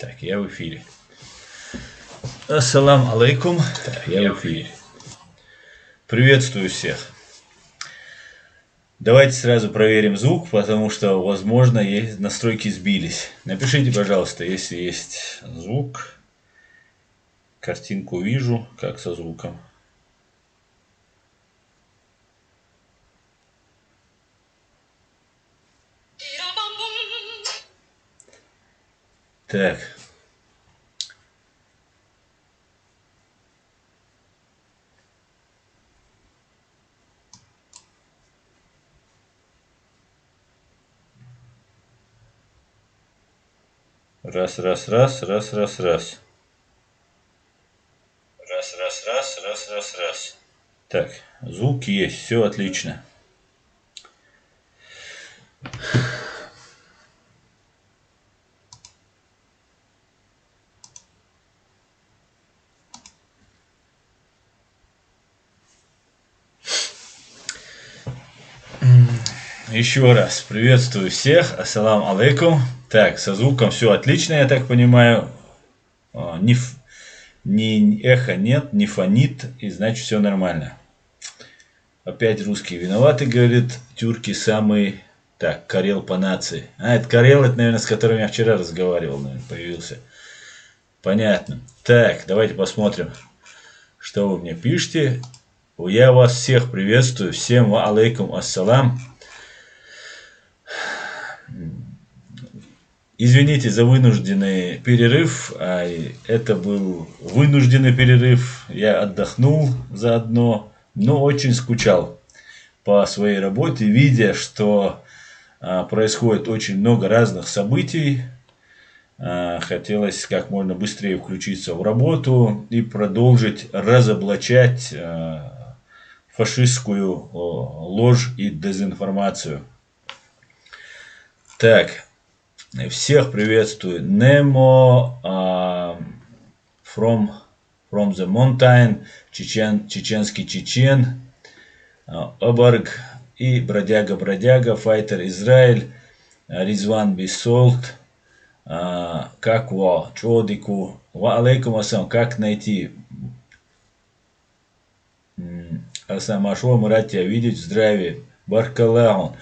Так, я в эфире. Ассалам алейкум. Так, я в эфире. Приветствую всех. Давайте сразу проверим звук, потому что, возможно, настройки сбились. Напишите, пожалуйста, если есть звук. Картинку вижу, как со звуком. Так. Раз. Раз. Так, звук есть, все отлично. Еще раз приветствую всех. Ассалам алейкум. Так, со звуком все отлично, я так понимаю. Ни эхо нет, не фонит, и значит все нормально. Опять русские виноваты, говорит, тюрки самый... Так, Карел по нации. Это Карел, это, наверное, с которым я вчера разговаривал, наверное, появился. Понятно. Так, давайте посмотрим, что вы мне пишете. Я вас всех приветствую. Всем ва алейкум ассалам. Извините за вынужденный перерыв. Это был вынужденный перерыв. Я отдохнул заодно, но очень скучал по своей работе, видя, что происходит очень много разных событий. Хотелось как можно быстрее включиться в работу и продолжить разоблачать фашистскую ложь и дезинформацию. Так, всех приветствую. Nemo from the mountain, чеченский чечен, Обарг и бродяга, файтер Израиль, Ризван Бисолт, как ва, чодику, ва алейкум ассалам, как найти. Асамашо, мы рад тебя видеть, здравия, баркаллаху.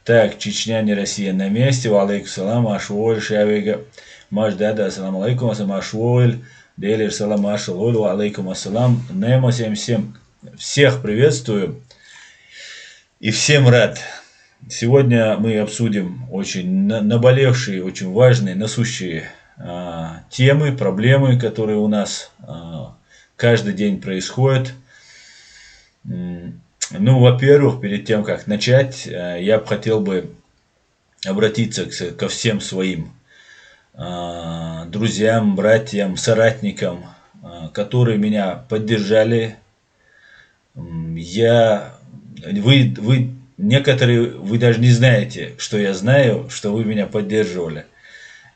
Так, Чечня, не Россия, на месте, ва алейкум салам, ашволь, шавига, маждада, ассалам алейкум, асамашволь, делир салам, ашволь, ва алейкум ассалам, немо 77. Всех приветствую и всем рад. Сегодня мы обсудим очень наболевшие, очень важные, насущие темы, проблемы, которые у нас каждый день происходят. Ну, во-первых, перед тем, как начать, я бы хотел обратиться ко всем своим друзьям, братьям, соратникам, которые меня поддержали. Некоторые вы даже не знаете, что я знаю, что вы меня поддерживали.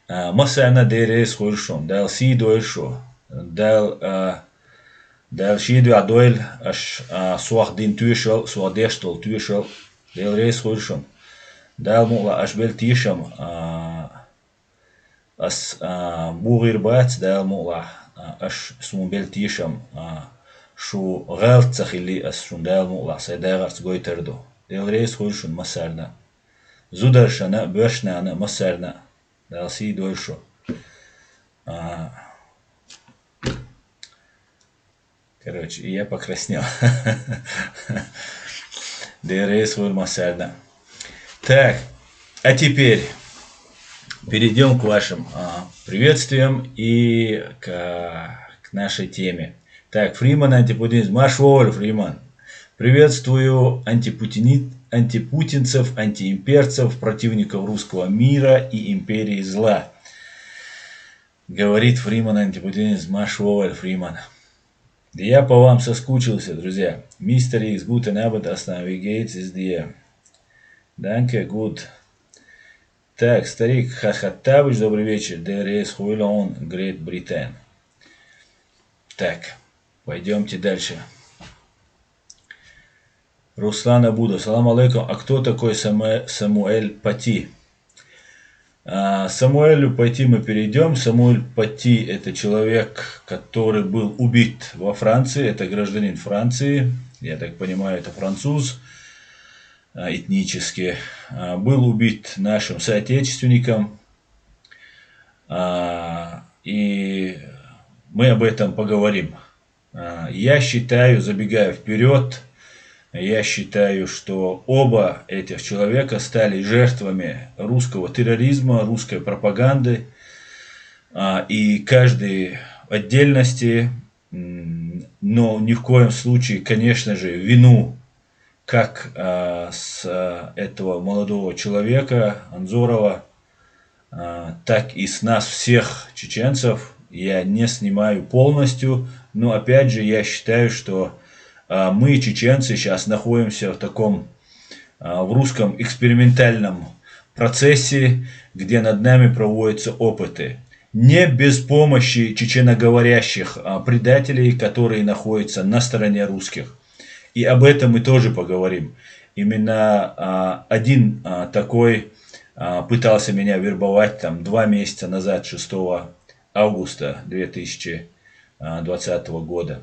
Масана дерес хуршон, дал си дойшо, дал шиду адойл аш суахдин тюшел, суадештол тюшел, дал рейс хуршон, дал мула аш бел тишам ас бугир бац, дал мула аш смубел тишам шу галцах или ас шундал мула сайдагарц гойтердо. Дел рейс хуршун масарна. Зударшана, бешнана, масарна. Дал си дойшо. Короче, я покраснел. Дел рейс хур масарна. Так, а теперь перейдем к вашим приветствиям и к нашей теме. Так, Фриман, антипутинизм. Машволь, Фриман. Приветствую антипутинцев, антиимперцев, противников русского мира и империи зла. Говорит Фриман, антипутинизм. Машволь, Фриман. Я по вам соскучился, друзья. Мистер Икс, guten Abend, Astanavigate is the... Danke, good. Так, старик Хахаттабыч, добрый вечер. There is Huilon, Great Britain. Так, пойдемте дальше. Руслан Абудов, салам алейкум. А кто такой Самуэль Пати? Самуэлю Пати мы перейдем. Самуэль Пати — это человек, который был убит во Франции, это гражданин Франции, я так понимаю, это француз этнически, был убит нашим соотечественником, и мы об этом поговорим. Я считаю, забегая вперед, я считаю, что оба этих человека стали жертвами русского терроризма, русской пропаганды, и каждый в отдельности, но ни в коем случае, конечно же, вину как с этого молодого человека Анзорова, так и с нас всех чеченцев я не снимаю полностью, но опять же я считаю, что мы, чеченцы, сейчас находимся в таком, в русском экспериментальном процессе, где над нами проводятся опыты. Не без помощи чеченоговорящих предателей, которые находятся на стороне русских. И об этом мы тоже поговорим. Именно один такой пытался меня вербовать там 2 месяца назад, 6 августа 2020 года.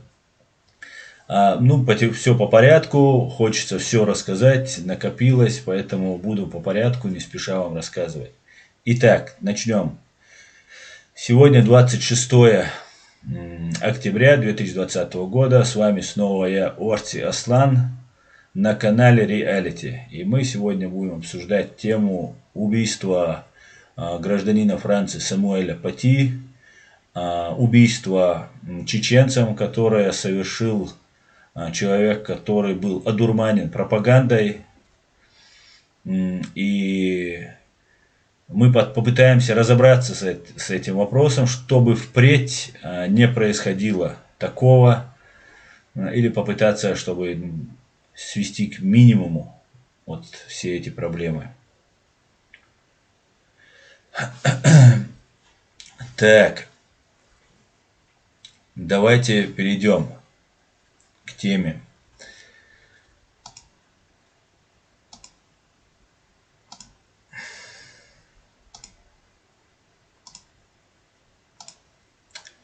Ну, все по порядку, хочется все рассказать, накопилось, поэтому буду по порядку, не спеша вам рассказывать. Итак, начнем. Сегодня 26 октября 2020 года, с вами снова я, Орти Аслан, на канале Reality. И мы сегодня будем обсуждать тему убийства гражданина Франции Самуэля Пати, убийства чеченцам, которое совершил человек, который был одурманен пропагандой. И мы попытаемся разобраться с этим вопросом, чтобы впредь не происходило такого, или попытаться, чтобы свести к минимуму вот все эти проблемы. Так, давайте перейдем к теме.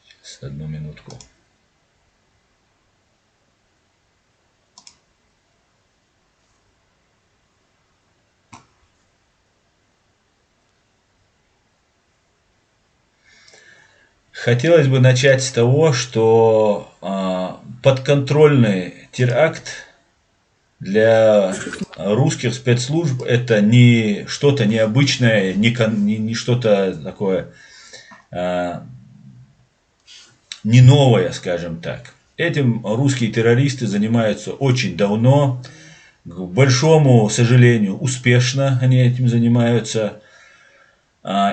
Сейчас, одну минутку. Хотелось бы начать с того, что подконтрольный теракт для русских спецслужб это не что-то необычное, не что-то такое не новое, скажем так. Этим русские террористы занимаются очень давно, к большому сожалению, успешно они этим занимаются.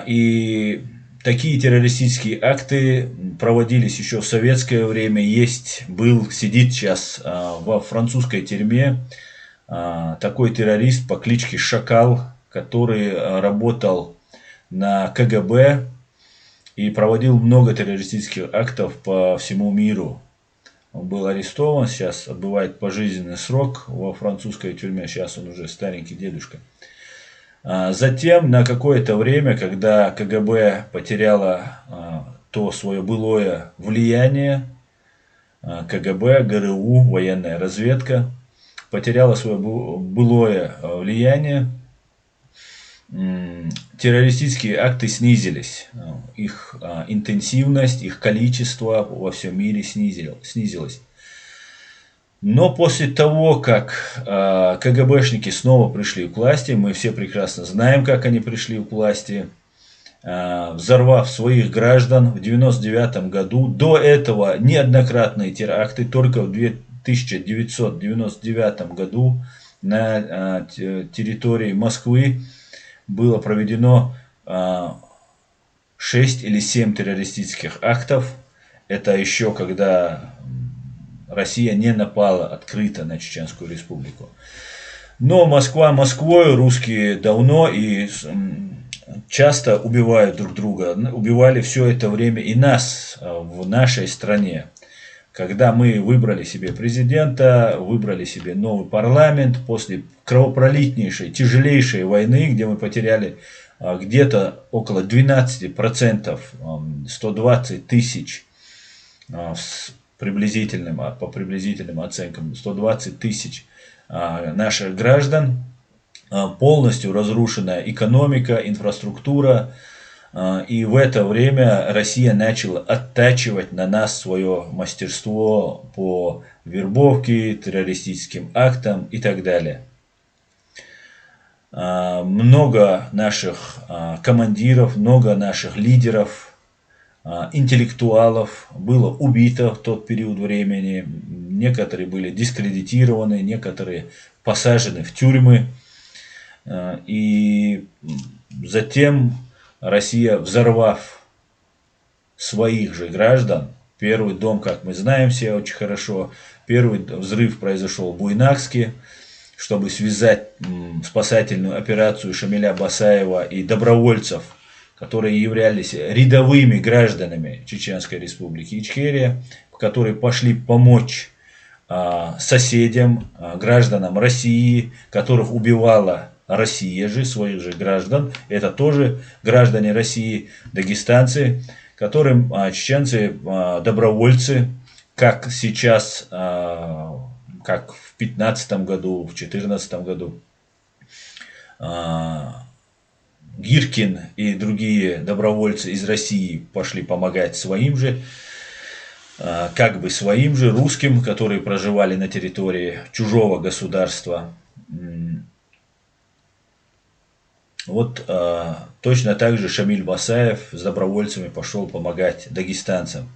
И такие террористические акты проводились еще в советское время. Сидит сейчас во французской тюрьме такой террорист по кличке Шакал, который работал на КГБ и проводил много террористических актов по всему миру. Он был арестован, сейчас отбывает пожизненный срок во французской тюрьме, сейчас он уже старенький дедушка. Затем на какое-то время, когда КГБ потеряла то свое былое влияние, КГБ, ГРУ, военная разведка, потеряла свое былое влияние, террористические акты снизились, их интенсивность, их количество во всем мире снизилось. Но после того, как КГБшники снова пришли к власти, мы все прекрасно знаем, как они пришли к власти, взорвав своих граждан в 1999 году, до этого неоднократные теракты, только в 1999 году на территории Москвы было проведено 6 или 7 террористических актов. Это еще когда Россия не напала открыто на Чеченскую Республику. Но Москва Москвой, русские давно и часто убивают друг друга. Убивали все это время и нас в нашей стране. Когда мы выбрали себе президента, выбрали себе новый парламент, после кровопролитнейшей, тяжелейшей войны, где мы потеряли где-то около 12%, 120 тысяч, по приблизительным оценкам, 120 тысяч наших граждан, полностью разрушенная экономика, инфраструктура. И в это время Россия начала оттачивать на нас свое мастерство по вербовке, террористическим актам и так далее. Много наших командиров, много наших лидеров, интеллектуалов было убито в тот период времени. Некоторые были дискредитированы, некоторые посажены в тюрьмы. И затем Россия, взорвав своих же граждан, первый дом, как мы знаем все очень хорошо, первый взрыв произошел в Буйнакске, чтобы связать спасательную операцию Шамиля Басаева и добровольцев, которые являлись рядовыми гражданами Чеченской Республики Ичкерия, которые пошли помочь соседям, гражданам России, которых убивала Россия же, своих же граждан. Это тоже граждане России, дагестанцы, которым чеченцы, добровольцы, как сейчас, как в 2015 году, в 2014 году, Гиркин и другие добровольцы из России пошли помогать своим же, как бы своим же русским, которые проживали на территории чужого государства. Вот точно так же Шамиль Басаев с добровольцами пошел помогать дагестанцам.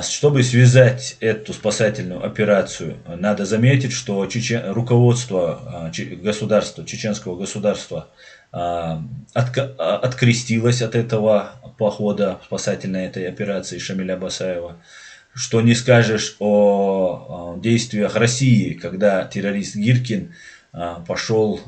Чтобы связать эту спасательную операцию, надо заметить, что руководство чеченского государства открестилось от этого похода спасательной этой операции Шамиля Басаева. Что не скажешь о действиях России, когда террорист Гиркин пошел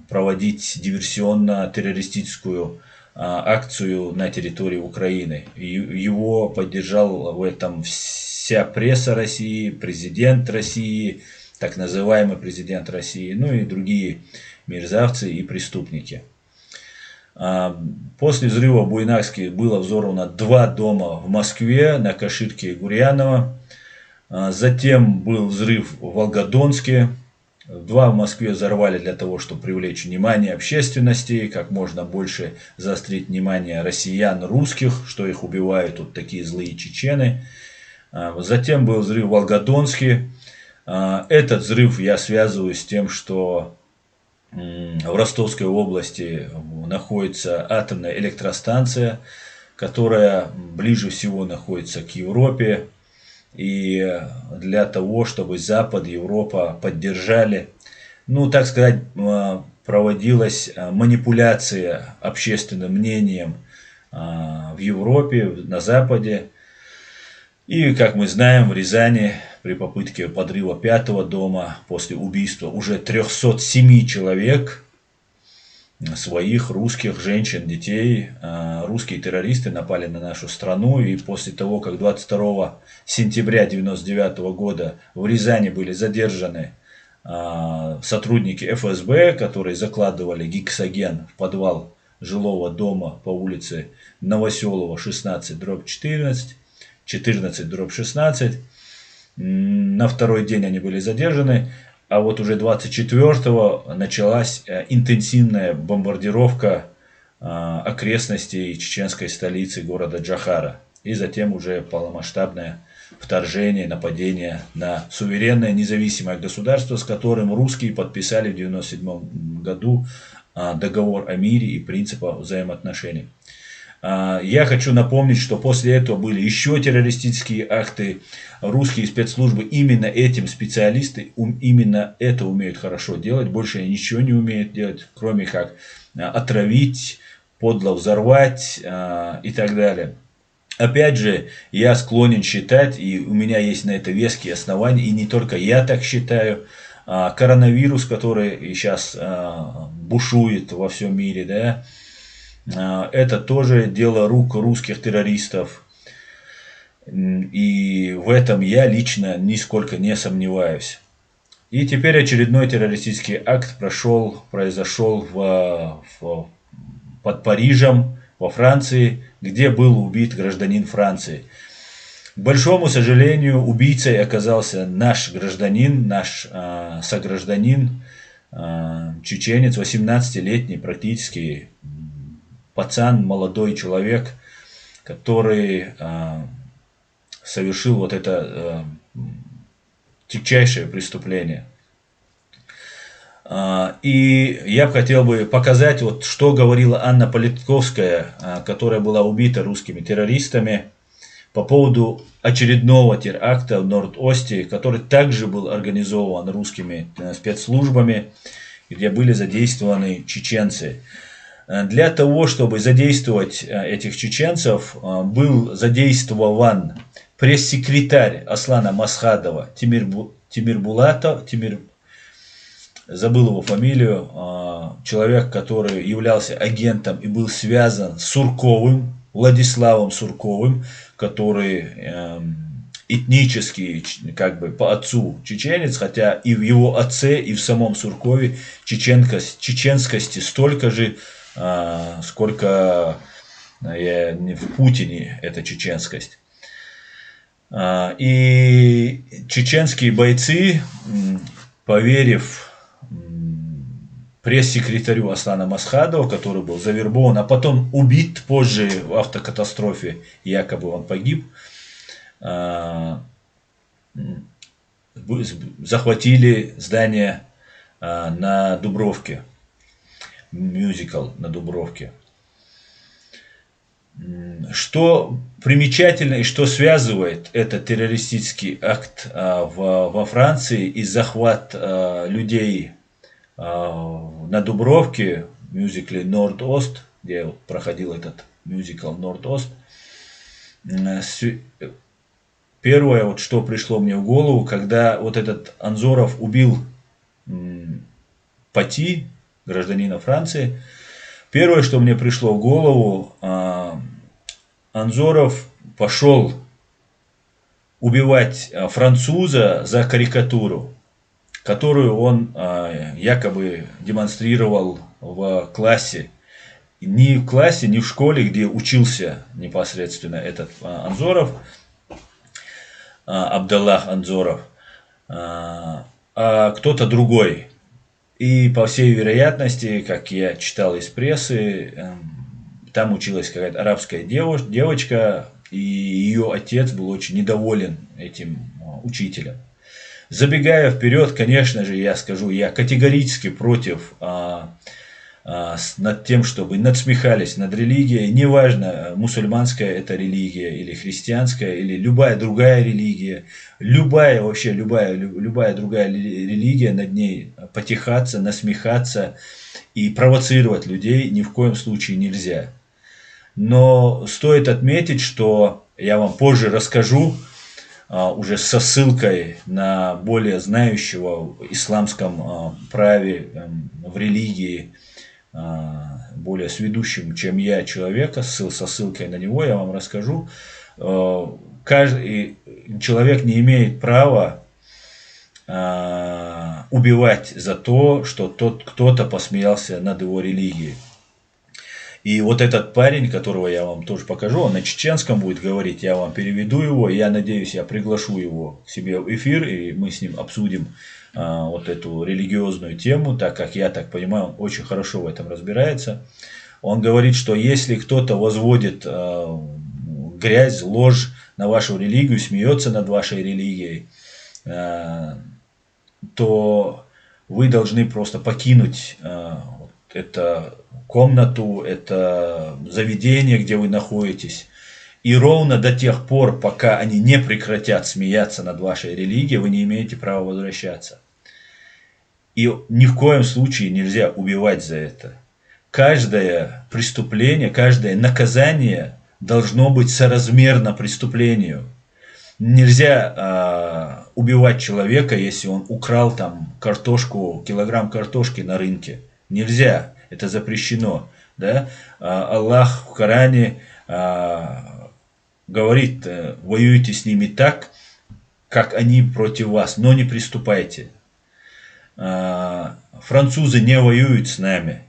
проводить диверсионно-террористическую акцию на территории Украины. Его поддержал в этом вся пресса России, президент России, так называемый президент России, ну и другие мерзавцы и преступники. После взрыва в Буйнакске было взорвано 2 дома в Москве, на Каширке и Гурьянова. Затем был взрыв в Волгодонске. 2 в Москве взорвали для того, чтобы привлечь внимание общественности, как можно больше заострить внимание россиян, русских, что их убивают вот такие злые чечены. Затем был взрыв в Волгодонске. Этот взрыв я связываю с тем, что в Ростовской области находится атомная электростанция, которая ближе всего находится к Европе. И для того, чтобы Запад, Европа поддержали, ну, так сказать, проводилась манипуляция общественным мнением в Европе, на Западе. И, как мы знаем, в Рязани при попытке подрыва 5-го дома после убийства уже 307 человек, своих русских женщин, детей, русские террористы напали на нашу страну. И после того, как 22 сентября 1999 года в Рязани были задержаны сотрудники ФСБ, которые закладывали гексоген в подвал жилого дома по улице Новоселова 16/14, 14/16. На второй день они были задержаны. А вот уже 24-го началась интенсивная бомбардировка окрестностей чеченской столицы города Джохара. И затем уже полномасштабное вторжение, нападение на суверенное независимое государство, с которым русские подписали в 1997 году договор о мире и принципах взаимоотношений. Я хочу напомнить, что после этого были еще террористические акты. Русские спецслужбы, именно этим специалисты, именно это умеют хорошо делать. Больше ничего не умеют делать, кроме как отравить, подло взорвать и так далее. Опять же, я склонен считать, и у меня есть на это веские основания, и не только я так считаю, коронавирус, который сейчас бушует во всем мире, да, это тоже дело рук русских террористов. И в этом я лично нисколько не сомневаюсь. И теперь очередной террористический акт произошел под Парижем, во Франции, где был убит гражданин Франции. К большому сожалению, убийцей оказался наш гражданин, наш согражданин, чеченец, 18-летний практически пацан, молодой человек, который совершил вот это тягчайшее преступление. И я бы хотел показать, вот, что говорила Анна Политковская, которая была убита русскими террористами, по поводу очередного теракта в Норд-Осте, который также был организован русскими спецслужбами, где были задействованы чеченцы. Для того, чтобы задействовать этих чеченцев, был задействован пресс-секретарь Аслана Масхадова Тимир Булатов, забыл его фамилию, человек, который являлся агентом и был связан с Сурковым, Владиславом Сурковым, который этнически, как бы по отцу чеченец, хотя и в его отце, и в самом Суркове чеченскости столько же, сколько в Путине эта чеченскость. И чеченские бойцы, поверив пресс-секретарю Аслана Масхадова, который был завербован, а потом убит позже в автокатастрофе, якобы он погиб, захватили здание на Дубровке, мюзикл на Дубровке. Что примечательно и что связывает этот террористический акт во Франции и захват людей на Дубровке, в мюзикле «Норд-Ост», где проходил этот мюзикл «Норд-Ост», первое, вот, что пришло мне в голову, когда вот этот Анзоров убил Пати, гражданина Франции, первое, что мне пришло в голову, Анзоров пошел убивать француза за карикатуру, которую он якобы демонстрировал в классе. Ни в классе, ни в школе, где учился непосредственно этот Анзоров, Абдаллах Анзоров, а кто-то другой. И по всей вероятности, как я читал из прессы, там училась какая-то арабская девочка, и ее отец был очень недоволен этим учителем. Забегая вперед, конечно же, я скажу, я категорически против над тем, чтобы надсмехались над религией. Неважно, мусульманская это религия, или христианская, или любая другая религия. Любая другая религия, над ней потихаться, насмехаться и провоцировать людей ни в коем случае нельзя. Но стоит отметить, что я вам позже расскажу, уже со ссылкой на более знающего в исламском праве, в религии, более сведущим, чем я, человека, со ссылкой на него я вам расскажу. Каждый человек не имеет права убивать за то, что кто-то посмеялся над его религией. И вот этот парень, которого я вам тоже покажу, он на чеченском будет говорить, я вам переведу его, я надеюсь, я приглашу его к себе в эфир, и мы с ним обсудим вот эту религиозную тему, так как я так понимаю, он очень хорошо в этом разбирается. Он говорит, что если кто-то возводит грязь, ложь на вашу религию, смеется над вашей религией, то вы должны просто покинуть эту комнату, это заведение, где вы находитесь. И ровно до тех пор, пока они не прекратят смеяться над вашей религией, вы не имеете права возвращаться. И ни в коем случае нельзя убивать за это. Каждое преступление, каждое наказание должно быть соразмерно преступлению. Нельзя убивать человека, если он украл там килограмм картошки на рынке. Нельзя, это запрещено. Да? Аллах в Коране говорит, воюйте с ними так, как они против вас, но не приступайте. французы не воюют с нами.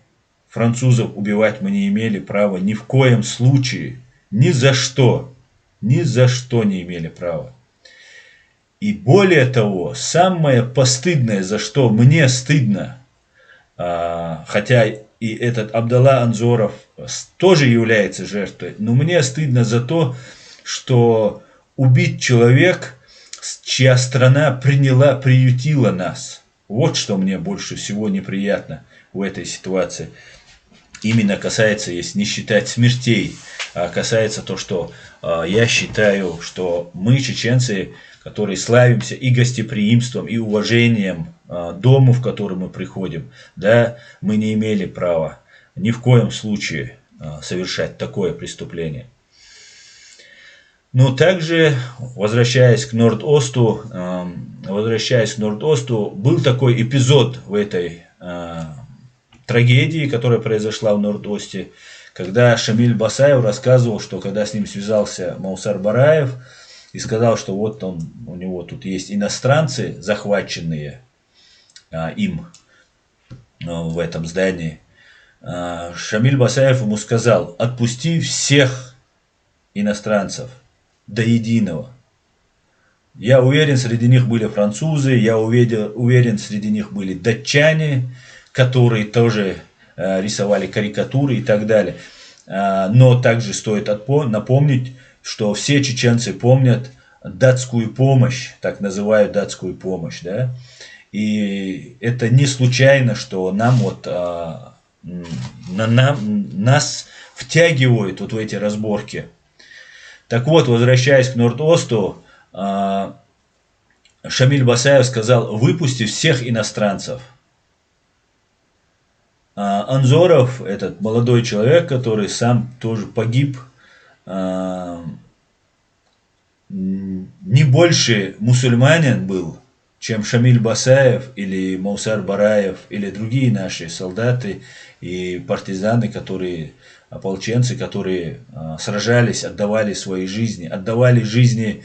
Французов убивать мы не имели права ни в коем случае. Ни за что. Ни за что не имели права. И более того, самое постыдное, за что мне стыдно, хотя и этот Абдалла Анзоров тоже является жертвой, но мне стыдно за то, что убит человек, чья страна приютила нас. Вот что мне больше всего неприятно в этой ситуации. Именно касается, если не считать смертей, а касается то, что я считаю, что мы, чеченцы, которые славимся и гостеприимством, и уважением дому, в который мы приходим, да, мы не имели права ни в коем случае совершать такое преступление. Но также, возвращаясь к Норд-Осту, был такой эпизод в этой трагедии, которая произошла в Норд-Осте, когда Шамиль Басаев рассказывал, что когда с ним связался Маусар Бараев и сказал, что вот у него тут есть иностранцы, захваченные им в этом здании, Шамиль Басаев ему сказал: отпусти всех иностранцев до единого. Я уверен, среди них были французы, я уверен, среди них были датчане, которые тоже рисовали карикатуры и так далее. Но также стоит напомнить, что все чеченцы помнят датскую помощь, так называют датскую помощь, да? И это не случайно, что нас втягивают вот в эти разборки. Так вот, возвращаясь к Норд-Осту, Шамиль Басаев сказал: выпусти всех иностранцев. Анзоров, этот молодой человек, который сам тоже погиб, не больше мусульманин был, чем Шамиль Басаев или Маусар Бараев или другие наши солдаты и партизаны, ополченцы, которые сражались, отдавали свои жизни. Отдавали жизни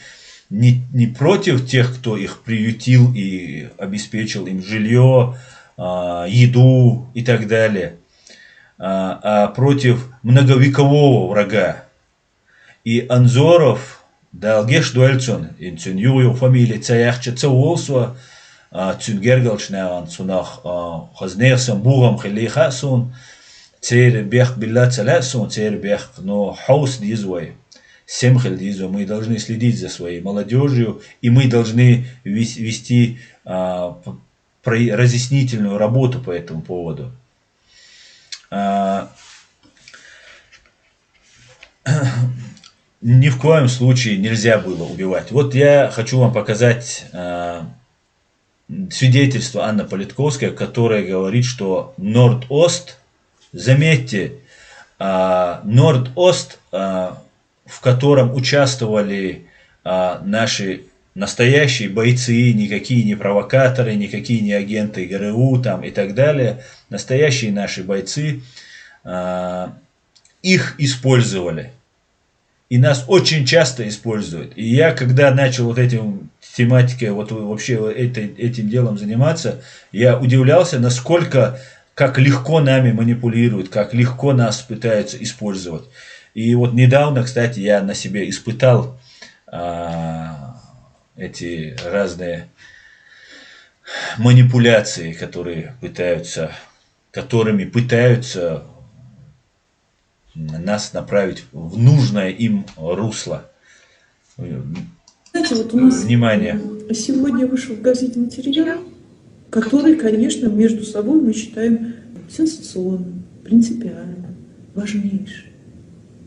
не против тех, кто их приютил и обеспечил им жилье, еду и так далее, а против многовекового врага. И Анзоров, Далгеш Дуэльцон, инцун юю фамилия Цаяхча Цаулсва, Цюнгергалчнаван, Цунах, Хазнерсом, Бурам, Хилихасун, Цер Бех Билла Цалясун, Цер Бех, но Хаус Дизвой, Семхель Дизвой. Мы должны следить за своей молодежью, и мы должны вести разъяснительную работу по этому поводу. Ни в коем случае нельзя было убивать. Вот я хочу вам показать свидетельство Анны Политковской, которая говорит, что Норд-Ост, заметьте, Норд-Ост, в котором участвовали наши настоящие бойцы, никакие не провокаторы, никакие не агенты ГРУ там, и так далее. Настоящие наши бойцы, их использовали. И нас очень часто используют. И я, когда начал вот этим тематикой, вот вообще этим делом заниматься, я удивлялся, как легко нами манипулируют, как легко нас пытаются использовать. И вот недавно, кстати, я на себе испытал эти разные манипуляции, которыми пытаются нас направить в нужное им русло. Знаете, вот у нас Внимание. Сегодня вышел в газете материал, который, конечно, между собой мы считаем сенсационным, принципиальным, важнейшим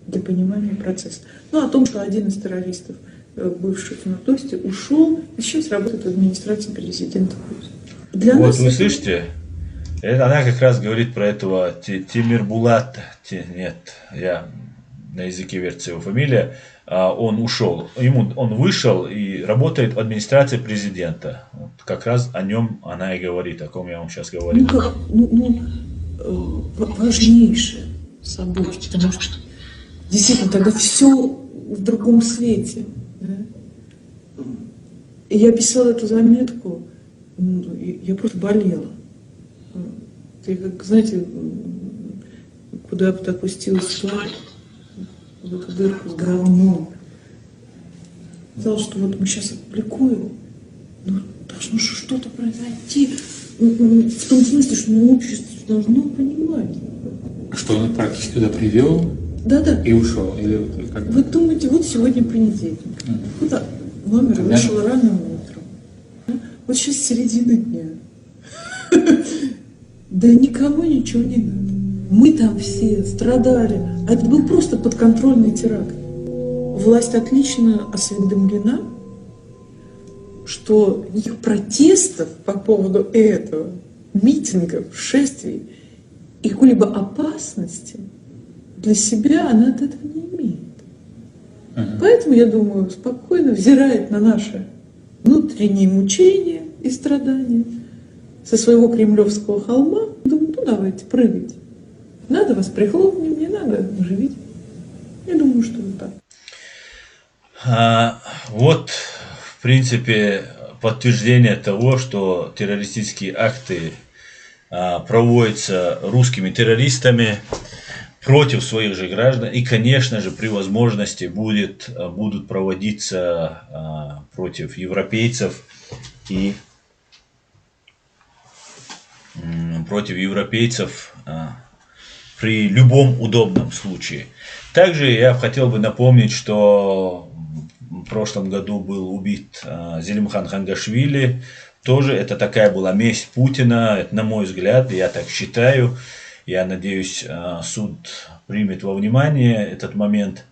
для понимания процесса. Ну, о том, что один из террористов, бывший в Норд-Осте, ушел и сейчас работает в администрации президента. Вот нас вы слышите? Она как раз говорит про этого Тимирбулат. Нет, я на языке верции его фамилия. Он ушел. Он вышел и работает в администрации президента. Вот как раз о нем она и говорит, о ком я вам сейчас говорю. Важнейшее событие, потому что действительно тогда все в другом свете. Да? И я писала эту заметку я просто болела. Я, как, знаете, куда бы ты опустилась в эту дырку с говном. Казалось, что вот мы сейчас опубликуем, но должно же что-то произойти. В том смысле, что общество должно понимать. Что он практически туда привел Да-да. и ушел? Или как? Вы думаете, вот сегодня понедельник. Куда? Номер вышел рано утром. Вот сейчас середина дня. Да никому ничего не надо. Мы там все страдали. А это был просто подконтрольный теракт. Власть отлично осведомлена, что никаких протестов по поводу этого, митингов, шествий и какой-либо опасности для себя она от этого не имеет. Поэтому, я думаю, спокойно взирает на наши внутренние мучения и страдания со своего кремлевского холма. Думаю, ну давайте, прыгайте. Надо вас прихлопнем, не надо живите. Я думаю, что вот так. Вот, в принципе, подтверждение того, что террористические акты проводятся русскими террористами против своих же граждан, и, конечно же, при возможности будут проводиться против европейцев и при любом удобном случае. Также я хотел бы напомнить, что в прошлом году был убит Зелимхан Хангашвили. Тоже это такая была месть Путина, это, на мой взгляд, я так считаю. Я надеюсь, суд примет во внимание этот момент.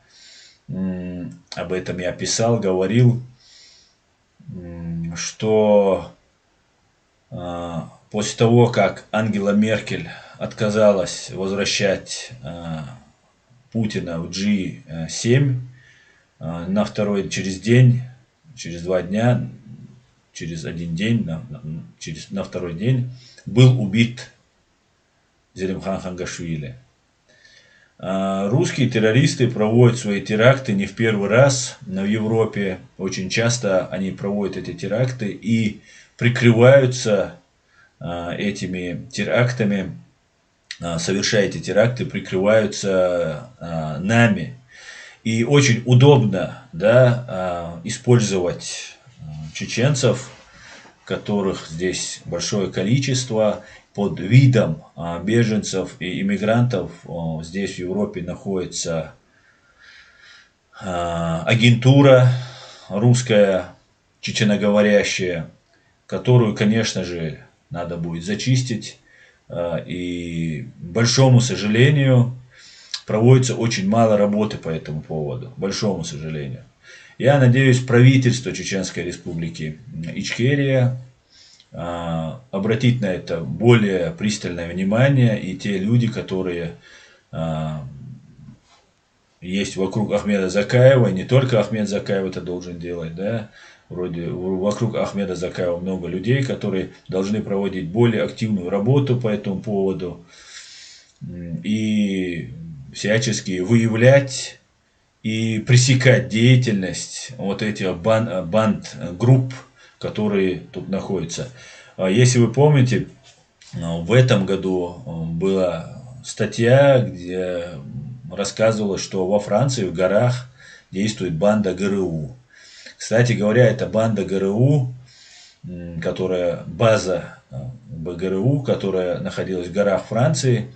Об этом я писал, говорил, что после того, как Ангела Меркель отказалась возвращать Путина в G7, через день, через 2 дня, через один день, на второй день был убит Зелимхан Хангашвили. Русские террористы проводят свои теракты не в первый раз в Европе. Очень часто они проводят эти теракты и прикрываются этими терактами, совершая эти теракты, прикрываются нами. И очень удобно, да, использовать чеченцев, которых здесь большое количество, под видом беженцев и иммигрантов. Здесь в Европе находится агентура русская, чеченоговорящая, которую, конечно же, надо будет зачистить. И, к большому сожалению, проводится очень мало работы по этому поводу. К большому сожалению. Я надеюсь, правительство Чеченской Республики Ичкерия обратить на это более пристальное внимание, и те люди, которые есть вокруг Ахмеда Закаева, и не только Ахмед Закаев это должен делать, да, вроде вокруг Ахмеда Закаева много людей, которые должны проводить более активную работу по этому поводу и всячески выявлять и пресекать деятельность вот этих банд-групп, которые тут находятся. Если вы помните, в этом году была статья, где рассказывалось, что во Франции в горах действует банда ГРУ. Кстати говоря, эта банда ГРУ, которая база ГРУ, которая находилась в горах Франции,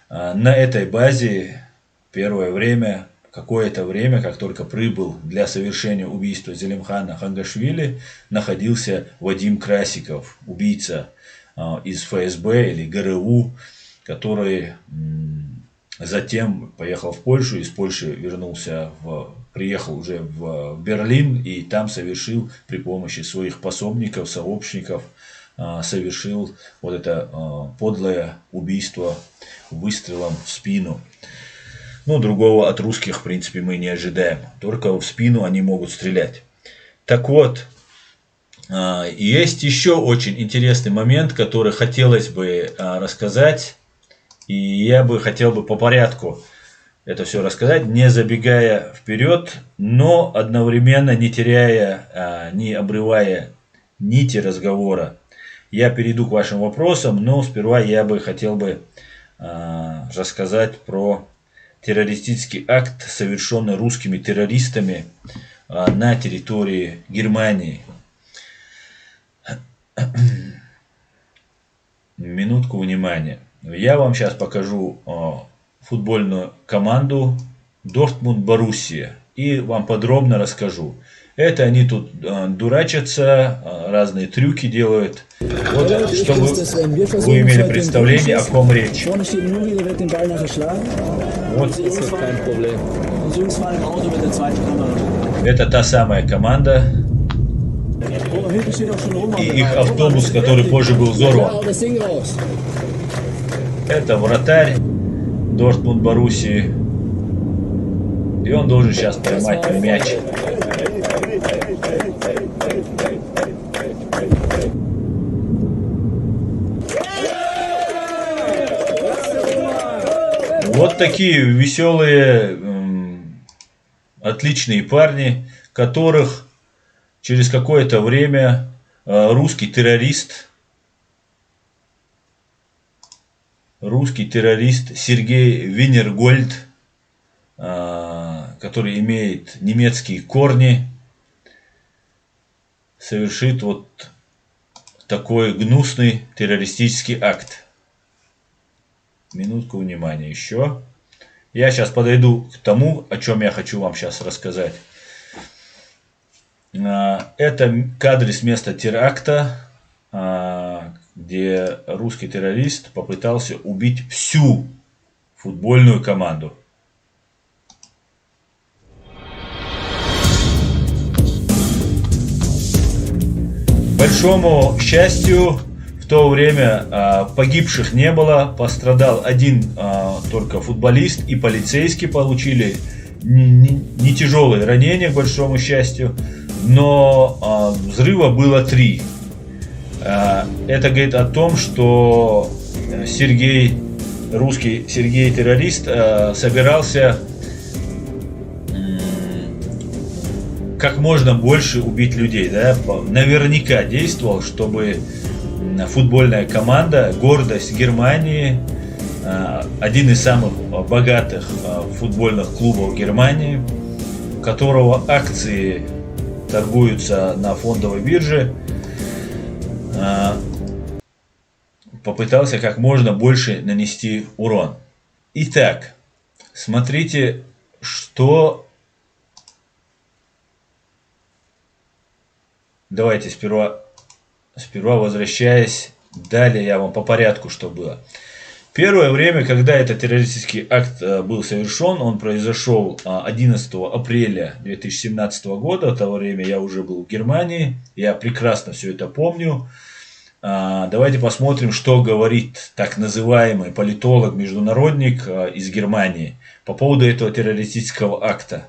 на этой базе какое-то время, как только прибыл для совершения убийства Зелимхана Хангашвили, находился Вадим Красиков, убийца из ФСБ или ГРУ, который затем поехал в Польшу, из Польши приехал уже в Берлин и там совершил при помощи своих пособников, сообщников, совершил вот это подлое убийство выстрелом в спину. Ну, другого от русских, в принципе, мы не ожидаем. Только в спину они могут стрелять. Так вот, есть еще очень интересный момент, который хотелось бы рассказать. И я бы хотел по порядку это все рассказать, не забегая вперед, но одновременно не теряя, не обрывая нити разговора. я перейду к вашим вопросам, но сперва я бы хотел бы рассказать про террористический акт, совершенный русскими террористами на территории Германии. Минутку внимания. Я вам сейчас покажу футбольную команду Дортмунд-Боруссия и вам подробно расскажу. Это они тут дурачатся, разные трюки делают. Вот, чтобы вы имели представление, о ком речь. Вот. Это та самая команда. И их автобус, который позже был взорван. Это вратарь Дортмунд-Боруссии. И он должен сейчас поймать мяч. Вот такие веселые, отличные парни, которых через какое-то время русский террорист Сергей Винергольд, который имеет немецкие корни, совершит вот такой гнусный террористический акт. Минутку внимания еще. Я сейчас подойду к тому, о чем я хочу вам сейчас рассказать. Это кадры с места теракта, где русский террорист попытался убить всю футбольную команду. К большому счастью, в то время погибших не было, пострадал один только футболист, и полицейские получили не тяжелые ранения, к большому счастью, но взрыва было 3. Это говорит о том, что русский Сергей террорист собирался как можно больше убить людей, да? Наверняка действовал, чтобы футбольная команда, гордость Германии, один из самых богатых футбольных клубов Германии, у которого акции торгуются на фондовой бирже, попытался как можно больше нанести урон. Итак, смотрите, что... Давайте сперва возвращаясь, далее я вам по порядку, что было. Первое время, когда этот террористический акт был совершен, он произошел 11 апреля 2017 года. В то время я уже был в Германии, я прекрасно все это помню. Давайте посмотрим, что говорит так называемый политолог-международник из Германии по поводу этого террористического акта.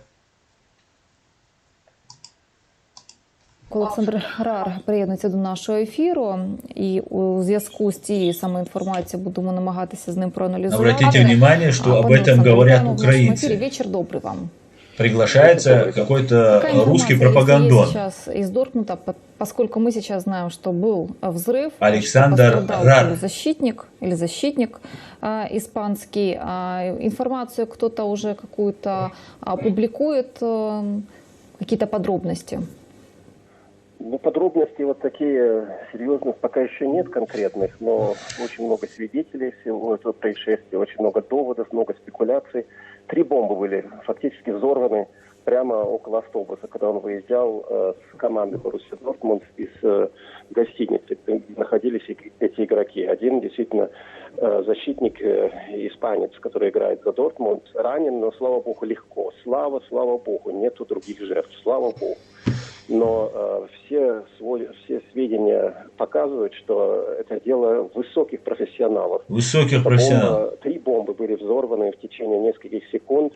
Олександр Рар приєднується до нашого ефіру, і у зв'язку з цією саме інформацією будемо намагатися з ним проаналізувати. Обратите внимание, что об этом говорят украинцы. Вечер добрый вам. Приглашается какой-то русский пропагандон. Сейчас из Дортмунда, поскольку мы сейчас знаем, что был взрыв. Александр Рар. Защитник испанский. Информацию кто-то уже какую-то публикует, какие-то подробности. Ну, подробностей вот такие серьезных пока еще нет конкретных, но очень много свидетелей всего этого происшествия, очень много доводов, много спекуляций. 3 бомбы были фактически взорваны прямо около автобуса, когда он выезжал с команды Боруссия Дортмунд из гостиницы, где находились эти игроки. Один действительно защитник, испанец, который играет за Дортмунд, ранен, но, слава богу, легко. Слава богу, нету других жертв, слава богу. Но все сведения показывают, что это дело высоких профессионалов. 3 бомбы были взорваны в течение нескольких секунд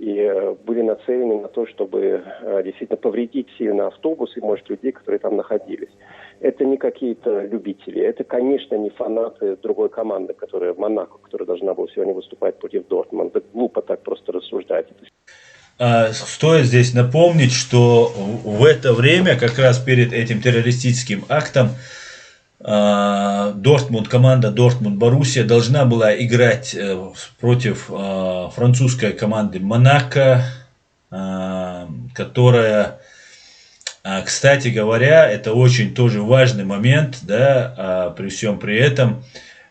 и были нацелены на то, чтобы действительно повредить сильно автобус и, может, людей, которые там находились. Это не какие-то любители, это, конечно, не фанаты другой команды, которая Монако, которая должна была сегодня выступать против Дортмунда. Глупо так просто рассуждать. Стоит здесь напомнить, что в это время, как раз перед этим террористическим актом, Дортмунд, команда Дортмунд-Боруссия должна была играть против французской команды Монако, которая, кстати говоря, это очень тоже важный момент, да, при всем при этом,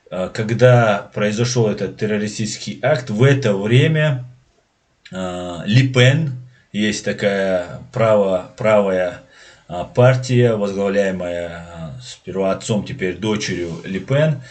когда произошел этот террористический акт, в это время Ле Пен, есть такая правая партия, возглавляемая сперва отцом, теперь дочерью Ле Пен,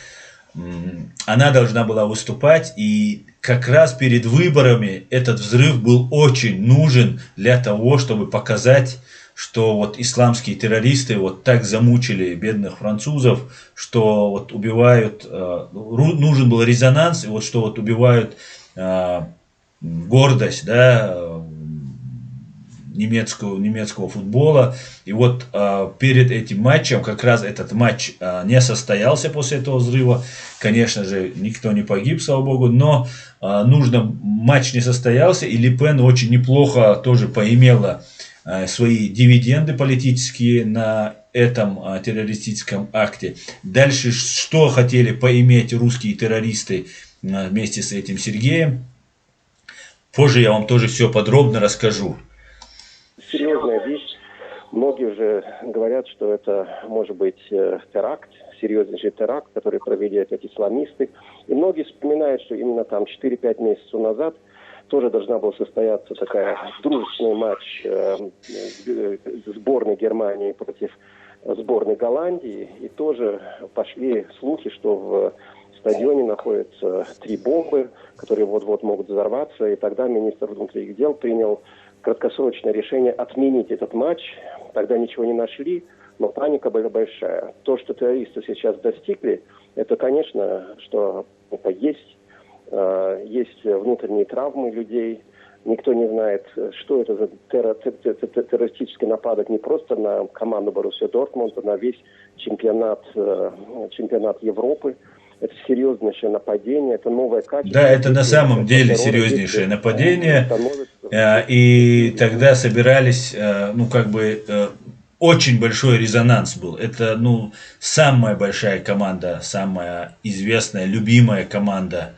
она должна была выступать, и как раз перед выборами этот взрыв был очень нужен для того, чтобы показать, что вот исламские террористы вот так замучили бедных французов, что вот убивают, нужен был резонанс, и вот что вот убивают гордость, да, немецкого футбола. И вот перед этим матчем, как раз этот матч не состоялся после этого взрыва. Конечно же, никто не погиб, слава богу, но матч не состоялся, и Ле Пен очень неплохо тоже поимела свои дивиденды политические на этом террористическом акте. Дальше, что хотели поиметь русские террористы вместе с этим Сергеем, позже я вам тоже все подробно расскажу. Серьезная вещь. Многие уже говорят, что это может быть теракт, серьезнейший теракт, который провели эти исламисты. И многие вспоминают, что именно там 4-5 месяцев назад тоже должна была состояться такая дружественный матч сборной Германии против сборной Голландии. И тоже пошли слухи, что в стадионе находятся 3 бомбы, которые вот-вот могут взорваться. И тогда министр внутренних дел принял краткосрочное решение отменить этот матч. Тогда ничего не нашли, но паника была большая. То, что террористы сейчас достигли, это, конечно, что это есть. Есть внутренние травмы людей. Никто не знает, что это за террористический нападок не просто на команду Боруссия Дортмунд, а на весь чемпионат Европы. Это серьезнейшее нападение, это новое качество. Да, это на самом деле серьезнейшее нападение. И тогда собирались, очень большой резонанс был. Это, самая большая команда, самая известная, любимая команда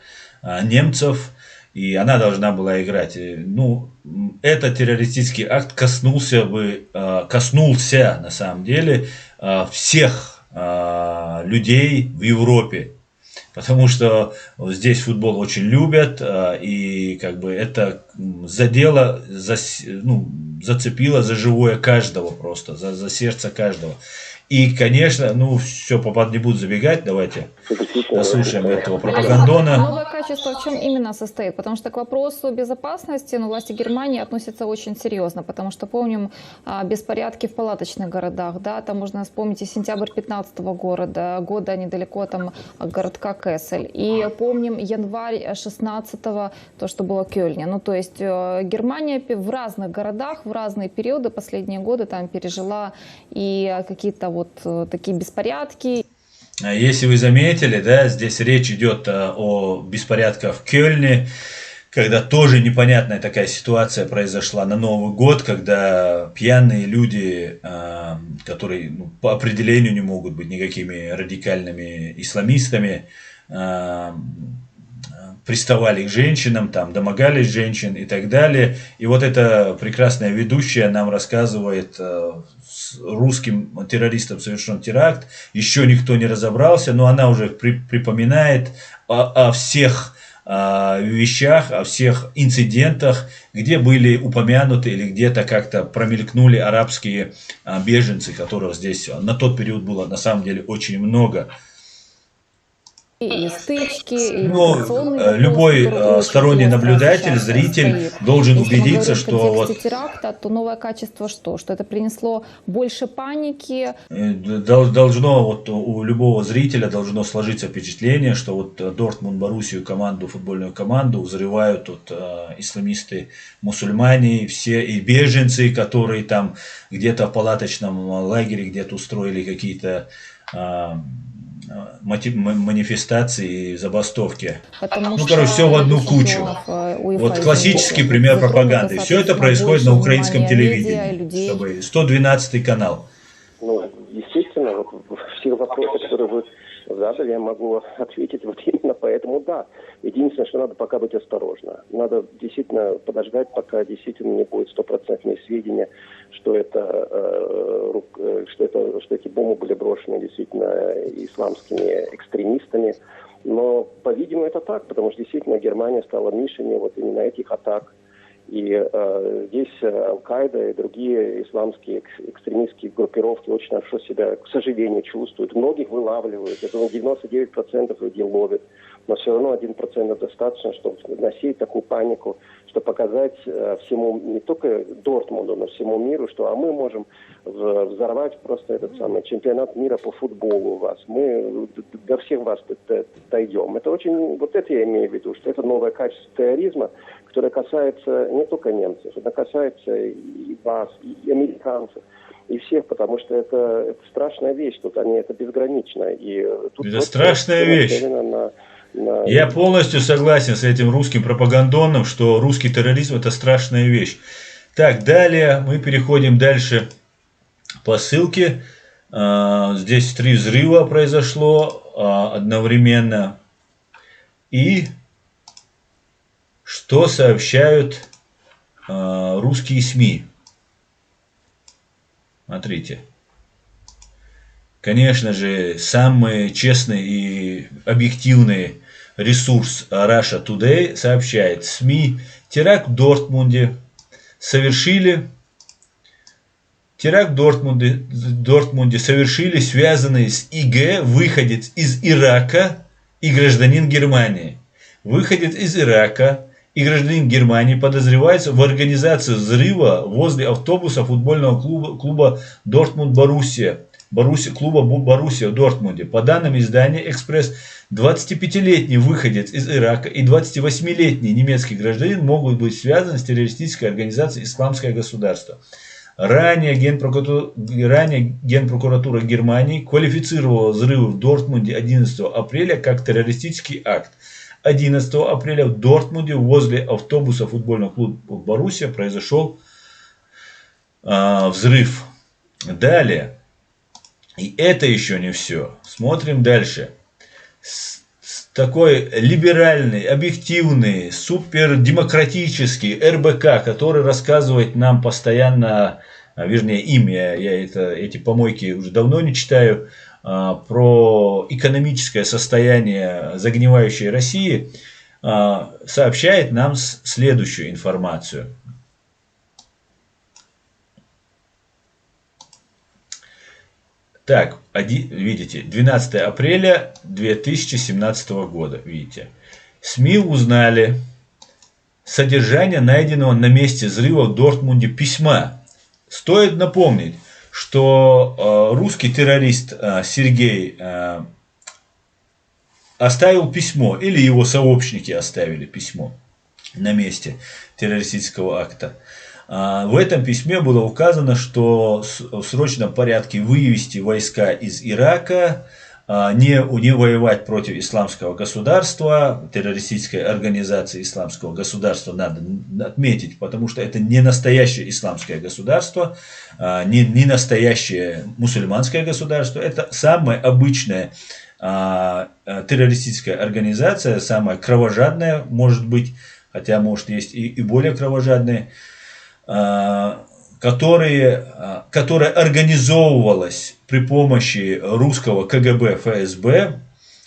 немцев, и она должна была играть. Этот террористический акт коснулся на самом деле всех людей в Европе, потому что здесь футбол очень любят, и это зацепило за живое каждого просто, за сердце каждого. И, конечно, все, не буду забегать, давайте дослушаем этого пропагандона. Новое качество в чем именно состоит? Потому что к вопросу безопасности власти Германии относятся очень серьезно, потому что помним беспорядки в палаточных городах, да, там можно вспомнить и сентябрь 2015 года недалеко там городка Кессель, и помним январь 16-го, то, что было в Кёльне. То есть Германия в разных городах, в разные периоды, последние годы там пережила и какие-то такие беспорядки. Если вы заметили, да, здесь речь идет о беспорядках в Кёльне, когда тоже непонятная такая ситуация произошла на Новый год, когда пьяные люди, которые по определению не могут быть никакими радикальными исламистами, приставали к женщинам, там домогались женщин и так далее. И вот эта прекрасная ведущая нам рассказывает, с русским террористом совершен теракт, еще никто не разобрался, но она уже припоминает о всех вещах, о всех инцидентах, где были упомянуты или где-то как-то промелькнули арабские беженцы, которых здесь на тот период было на самом деле очень много. И стычки, и любой сторонний наблюдатель, зритель должен убедиться, что теракта, то новое качество что? Что это принесло больше паники? Должно у любого зрителя должно сложиться впечатление, что Дортмунд, Боруссию, футбольную команду взрывают исламисты-мусульмане, все и беженцы, которые там где-то в палаточном лагере где-то устроили какие-то манифестации и забастовки. Все в одну кучу. Классический пример пропаганды. Все это происходит на украинском телевидении. 112 канал. Естественно, тех вопросов, которые вы задали, я могу ответить вот именно поэтому да. Единственное, что надо пока быть осторожно. Надо действительно подождать, пока действительно не будет стопроцентные сведения, что эти бомбы были брошены действительно исламскими экстремистами. Но, по-видимому, это так, потому что действительно Германия стала мишенью вот именно этих атак. И здесь Аль-Каида и другие исламские экстремистские группировки очень хорошо себя, к сожалению, чувствуют. Многих вылавливают. Я думаю, 99% людей ловят. Но все равно 1% достаточно, чтобы носить такую панику, чтобы показать всему, не только Дортмунду, но всему миру, что мы можем взорвать просто этот самый чемпионат мира по футболу у вас. Мы до всех вас дойдем. Это очень, вот это я имею в виду, что это новое качество терроризма, которое касается не только немцев, это касается и вас, и американцев, и всех, потому что это страшная вещь, тут это безгранично. И тут это страшная вещь. Я полностью согласен с этим русским пропагандоном, что русский терроризм это страшная вещь. Так, далее мы переходим дальше по ссылке. Здесь 3 взрыва произошло одновременно. И что сообщают русские СМИ? Смотрите. Конечно же, самый честный и объективный ресурс Russia Today сообщает: СМИ теракт в Дортмунде совершили связанные с ИГ выходец из Ирака и гражданин Германии. Выходец из Ирака и гражданин Германии подозревается в организации взрыва возле автобуса футбольного клуба Дортмунд-Боруссия. Клуба Боруссия в Дортмунде. По данным издания «Экспресс», 25-летний выходец из Ирака и 28-летний немецкий гражданин могут быть связаны с террористической организацией «Исламское государство». Ранее Генпрокуратура Германии квалифицировала взрывы в Дортмунде 11 апреля как террористический акт. 11 апреля в Дортмунде возле автобуса футбольного клуба Боруссия произошел взрыв. Далее. И это еще не все. Смотрим дальше. Такой либеральный, объективный, супердемократический РБК, который рассказывает нам постоянно, вернее эти помойки уже давно не читаю, про экономическое состояние загнивающей России, сообщает нам следующую информацию. Так, видите, 12 апреля 2017 года, видите. СМИ узнали содержание найденного на месте взрыва в Дортмунде письма. Стоит напомнить, что русский террорист Сергей оставил письмо, или его сообщники оставили письмо на месте террористического акта. В этом письме было указано, что в срочном порядке вывести войска из Ирака, не воевать против исламского государства, террористической организации исламского государства, надо отметить, потому что это не настоящее исламское государство, не настоящее мусульманское государство, это самая обычная террористическая организация, самая кровожадная, может быть, хотя может есть и более кровожадные, которая организовывалась при помощи русского КГБ, ФСБ,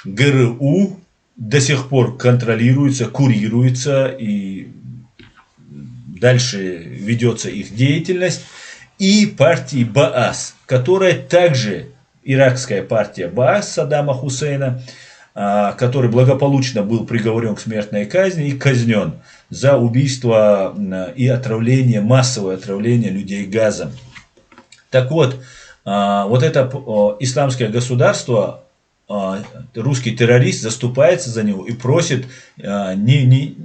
ГРУ, до сих пор контролируется, курируется и дальше ведется их деятельность, и партии Баас, которая также иракская партия Баас Саддама Хусейна, который благополучно был приговорен к смертной казни и казнен за убийство и отравление, массовое отравление людей газом. Так вот, вот это исламское государство, русский террорист заступается за него и просит не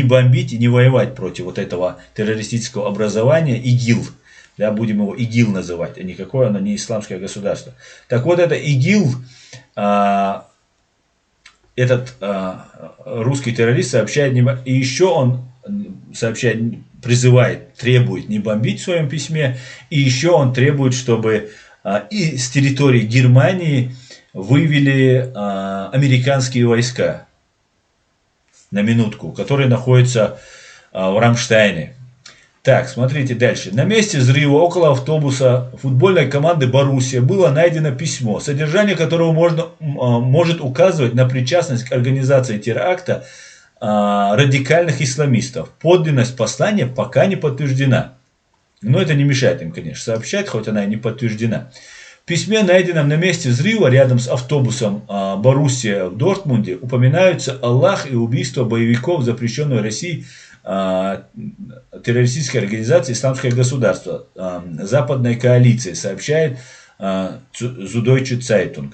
бомбить и не воевать против вот этого террористического образования ИГИЛ. Да, будем его ИГИЛ называть, а никакое оно не исламское государство. Так вот, это ИГИЛ, этот русский террорист сообщает, и еще он сообщает, призывает, требует не бомбить в своем письме, и еще он требует, чтобы и с территории Германии вывели американские войска, на минутку, которые находятся в Рамштайне. Так, смотрите дальше. На месте взрыва около автобуса футбольной команды Боруссия было найдено письмо, содержание которого может указывать на причастность к организации теракта радикальных исламистов. Подлинность послания пока не подтверждена. Но это не мешает им, конечно, сообщать, хоть она и не подтверждена. В письме, найденном на месте взрыва рядом с автобусом Боруссия в Дортмунде, упоминаются Аллах и убийство боевиков, запрещенной в России террористической организации «Исламское государство» западной коалиции, сообщает Süddeutsche Zeitung.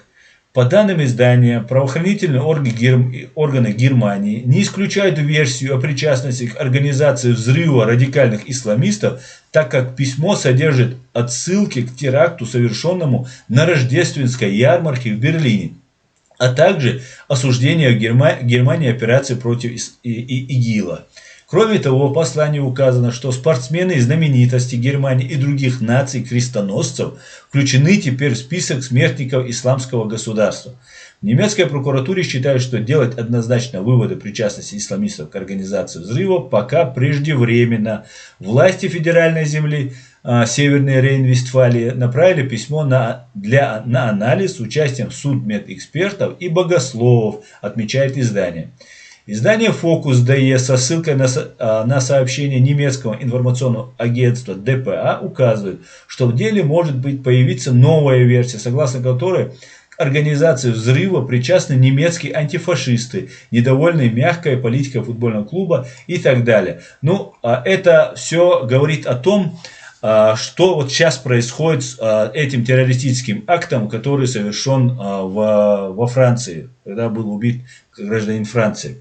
По данным издания, правоохранительные органы Германии не исключают версию о причастности к организации взрыва радикальных исламистов, так как письмо содержит отсылки к теракту, совершенному на рождественской ярмарке в Берлине, а также осуждение Германии операции против ИГИЛа. Кроме того, в послании указано, что спортсмены и знаменитости Германии и других наций-крестоносцев включены теперь в список смертников исламского государства. В немецкой прокуратуре считают, что делать однозначно выводы причастности исламистов к организации взрыва пока преждевременно. Власти федеральной земли Северной Рейн-Вестфалии направили письмо на анализ с участием судмедэкспертов и богословов, отмечает издание. Издание Focus.de со ссылкой на сообщение немецкого информационного агентства ДПА указывает, что в деле может появиться новая версия, согласно которой к организации взрыва причастны немецкие антифашисты, недовольные мягкой политикой футбольного клуба и так далее. Ну, это все говорит о том, что вот сейчас происходит с этим террористическим актом, который совершен во Франции, когда был убит гражданин Франции.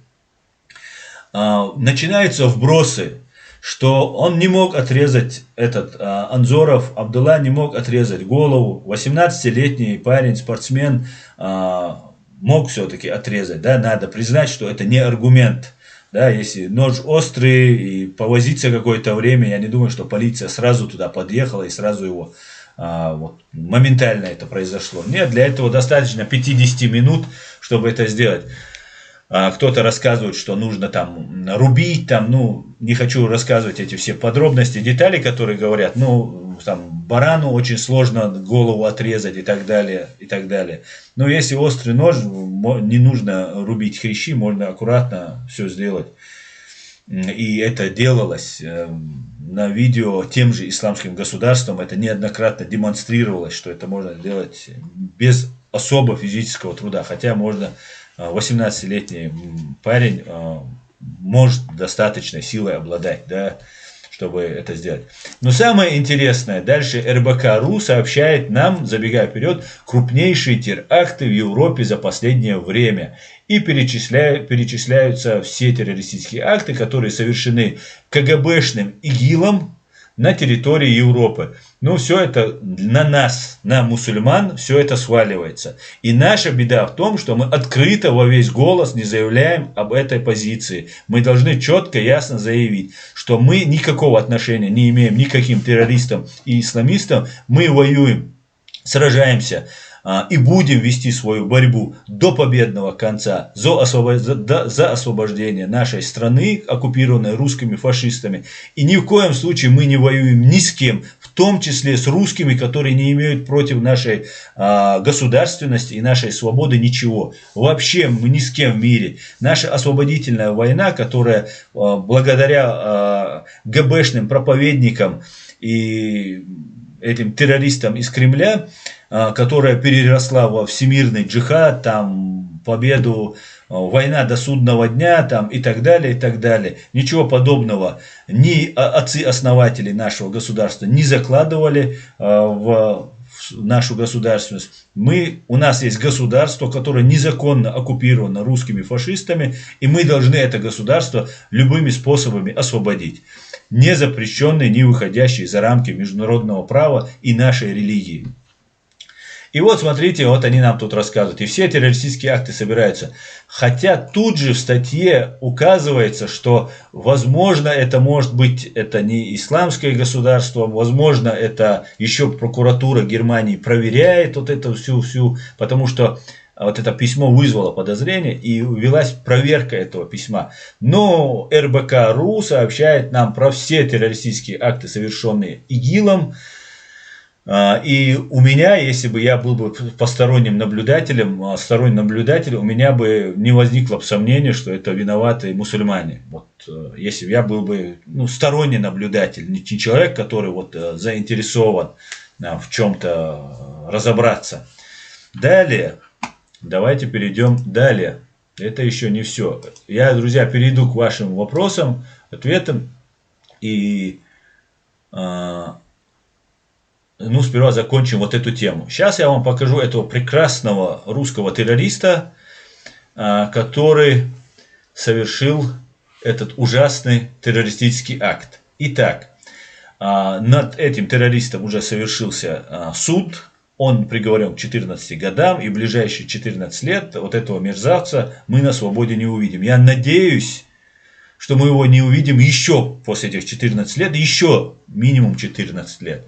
Начинаются вбросы, что он не мог отрезать, Анзоров Абдулла не мог отрезать голову. 18-летний парень, спортсмен, мог все-таки отрезать. Да? Надо признать, что это не аргумент. Да? Если нож острый и повозиться какое-то время, я не думаю, что полиция сразу туда подъехала и сразу его... моментально это произошло. Нет, для этого достаточно 50 минут, чтобы это сделать. Кто-то рассказывает, что нужно там рубить, там, ну, не хочу рассказывать эти все подробности, детали, которые говорят, ну, там, барану очень сложно голову отрезать и так далее, и так далее. Но если острый нож, не нужно рубить хрящи, можно аккуратно все сделать. И это делалось на видео тем же исламским государством, это неоднократно демонстрировалось, что это можно делать без особо физического труда, хотя можно... 18-летний парень может достаточной силой обладать, да, чтобы это сделать. Но самое интересное, дальше РБК.ру сообщает нам, забегая вперед, крупнейшие теракты в Европе за последнее время. И перечисляются все террористические акты, которые совершены КГБшным ИГИЛом на территории Европы. Ну, все это на нас, на мусульман, все это сваливается. И наша беда в том, что мы открыто во весь голос не заявляем об этой позиции. Мы должны четко, ясно заявить, что мы никакого отношения не имеем ни к каким террористам и исламистам. Мы воюем, сражаемся и будем вести свою борьбу до победного конца за освобождение нашей страны, оккупированной русскими фашистами. И ни в коем случае мы не воюем ни с кем, в том числе с русскими, которые не имеют против нашей государственности и нашей свободы ничего. Вообще мы ни с кем в мире. Наша освободительная война, которая благодаря ГБшным проповедникам и этим террористам из Кремля, которая переросла во всемирный джихад, там, победу, война до судного дня, там, и так далее, и так далее. Ничего подобного ни отцы-основатели нашего государства не закладывали в нашу государственность. У нас есть государство, которое незаконно оккупировано русскими фашистами, и мы должны это государство любыми способами освободить. Не запрещенные, не выходящие за рамки международного права и нашей религии. И вот смотрите, вот они нам тут рассказывают. И все террористические акты собираются. Хотя тут же в статье указывается, что возможно это может быть это не исламское государство, возможно это еще прокуратура Германии проверяет вот это всю, потому что вот это письмо вызвало подозрение и велась проверка этого письма. Но РБК.ру сообщает нам про все террористические акты, совершенные ИГИЛом. И у меня, если бы я был бы сторонним наблюдателем, у меня бы не возникло бы сомнения, что это виноваты мусульмане. Вот, если бы я был бы сторонний наблюдатель, не человек, который вот заинтересован в чем-то разобраться. Далее, давайте перейдем далее. Это еще не все. Я, друзья, перейду к вашим вопросам, ответам и... сперва закончим вот эту тему. Сейчас я вам покажу этого прекрасного русского террориста, который совершил этот ужасный террористический акт. Итак, над этим террористом уже совершился суд. Он приговорен к 14 годам, и в ближайшие 14 лет вот этого мерзавца мы на свободе не увидим. Я надеюсь, что мы его не увидим еще после этих 14 лет, еще минимум 14 лет.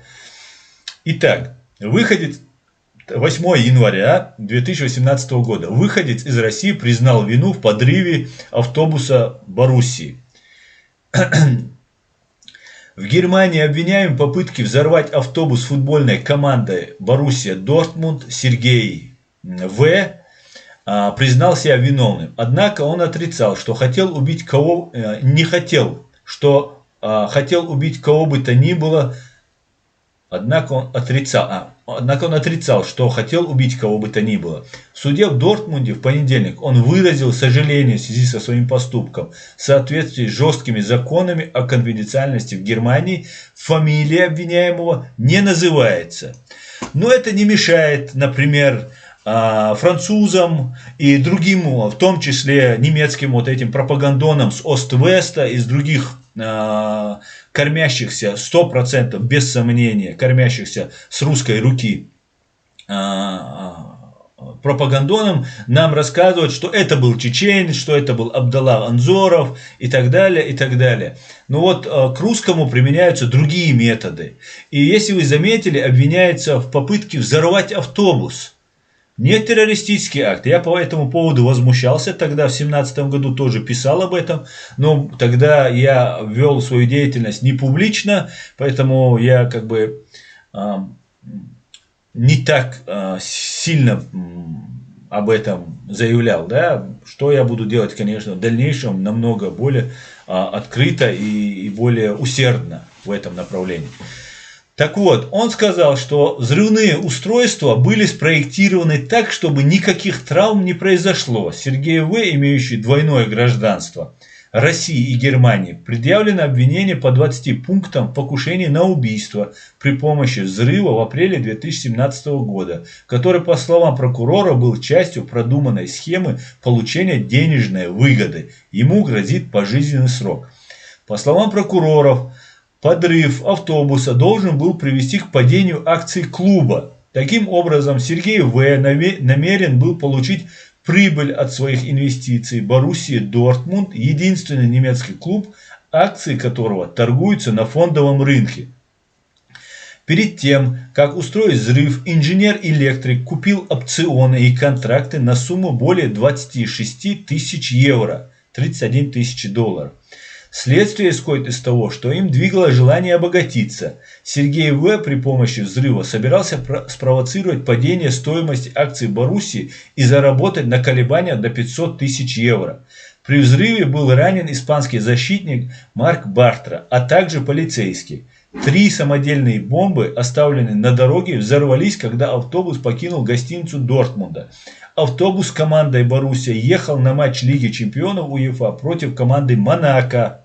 Итак, выходец 8 января 2018 года. Выходец из России признал вину в подрыве автобуса Боруссии. В Германии обвиняем в попытке взорвать автобус футбольной команды Боруссия Дортмунд Сергей В. Признал себя виновным. Однако он отрицал, что хотел убить кого бы то ни было. Однако он отрицал, что хотел убить кого бы то ни было. В суде в Дортмунде в понедельник он выразил сожаление в связи со своим поступком. В соответствии с жесткими законами о конфиденциальности в Германии фамилия обвиняемого не называется. Но это не мешает, например, французам и другим, в том числе немецким вот этим пропагандонам с Ост-Веста, из других кормящихся 100% без сомнения, кормящихся с русской руки пропагандоном, нам рассказывают, что это был чеченец, что это был Абдалла Анзоров и так далее, и так далее. Но вот к русскому применяются другие методы. И если вы заметили, обвиняется в попытке взорвать автобус. Не террористический акт. Я по этому поводу возмущался тогда, в 2017 году тоже писал об этом. Но тогда я вел свою деятельность не публично, поэтому я не так сильно об этом заявлял. Да? Что я буду делать, конечно, в дальнейшем намного более открыто и более усердно в этом направлении. Так вот, он сказал, что взрывные устройства были спроектированы так, чтобы никаких травм не произошло. Сергей В., имеющий двойное гражданство России и Германии, предъявлено обвинение по 20 пунктам покушения на убийство при помощи взрыва в апреле 2017 года, который, по словам прокурора, был частью продуманной схемы получения денежной выгоды. Ему грозит пожизненный срок. По словам прокуроров, подрыв автобуса должен был привести к падению акций клуба. Таким образом, Сергей В. намерен был получить прибыль от своих инвестиций. Боруссия Дортмунд – единственный немецкий клуб, акции которого торгуются на фондовом рынке. Перед тем, как устроить взрыв, инженер-электрик купил опционы и контракты на сумму более 26 тысяч евро, 31 тысячи долларов. Следствие исходит из того, что им двигало желание обогатиться. Сергей В. при помощи взрыва собирался спровоцировать падение стоимости акций Боруссии и заработать на колебания до 500 тысяч евро. При взрыве был ранен испанский защитник Марк Бартра, а также полицейский. 3 самодельные бомбы, оставленные на дороге, взорвались, когда автобус покинул гостиницу Дортмунда. Автобус с командой Боруссия ехал на матч Лиги чемпионов УЕФА против команды Монако.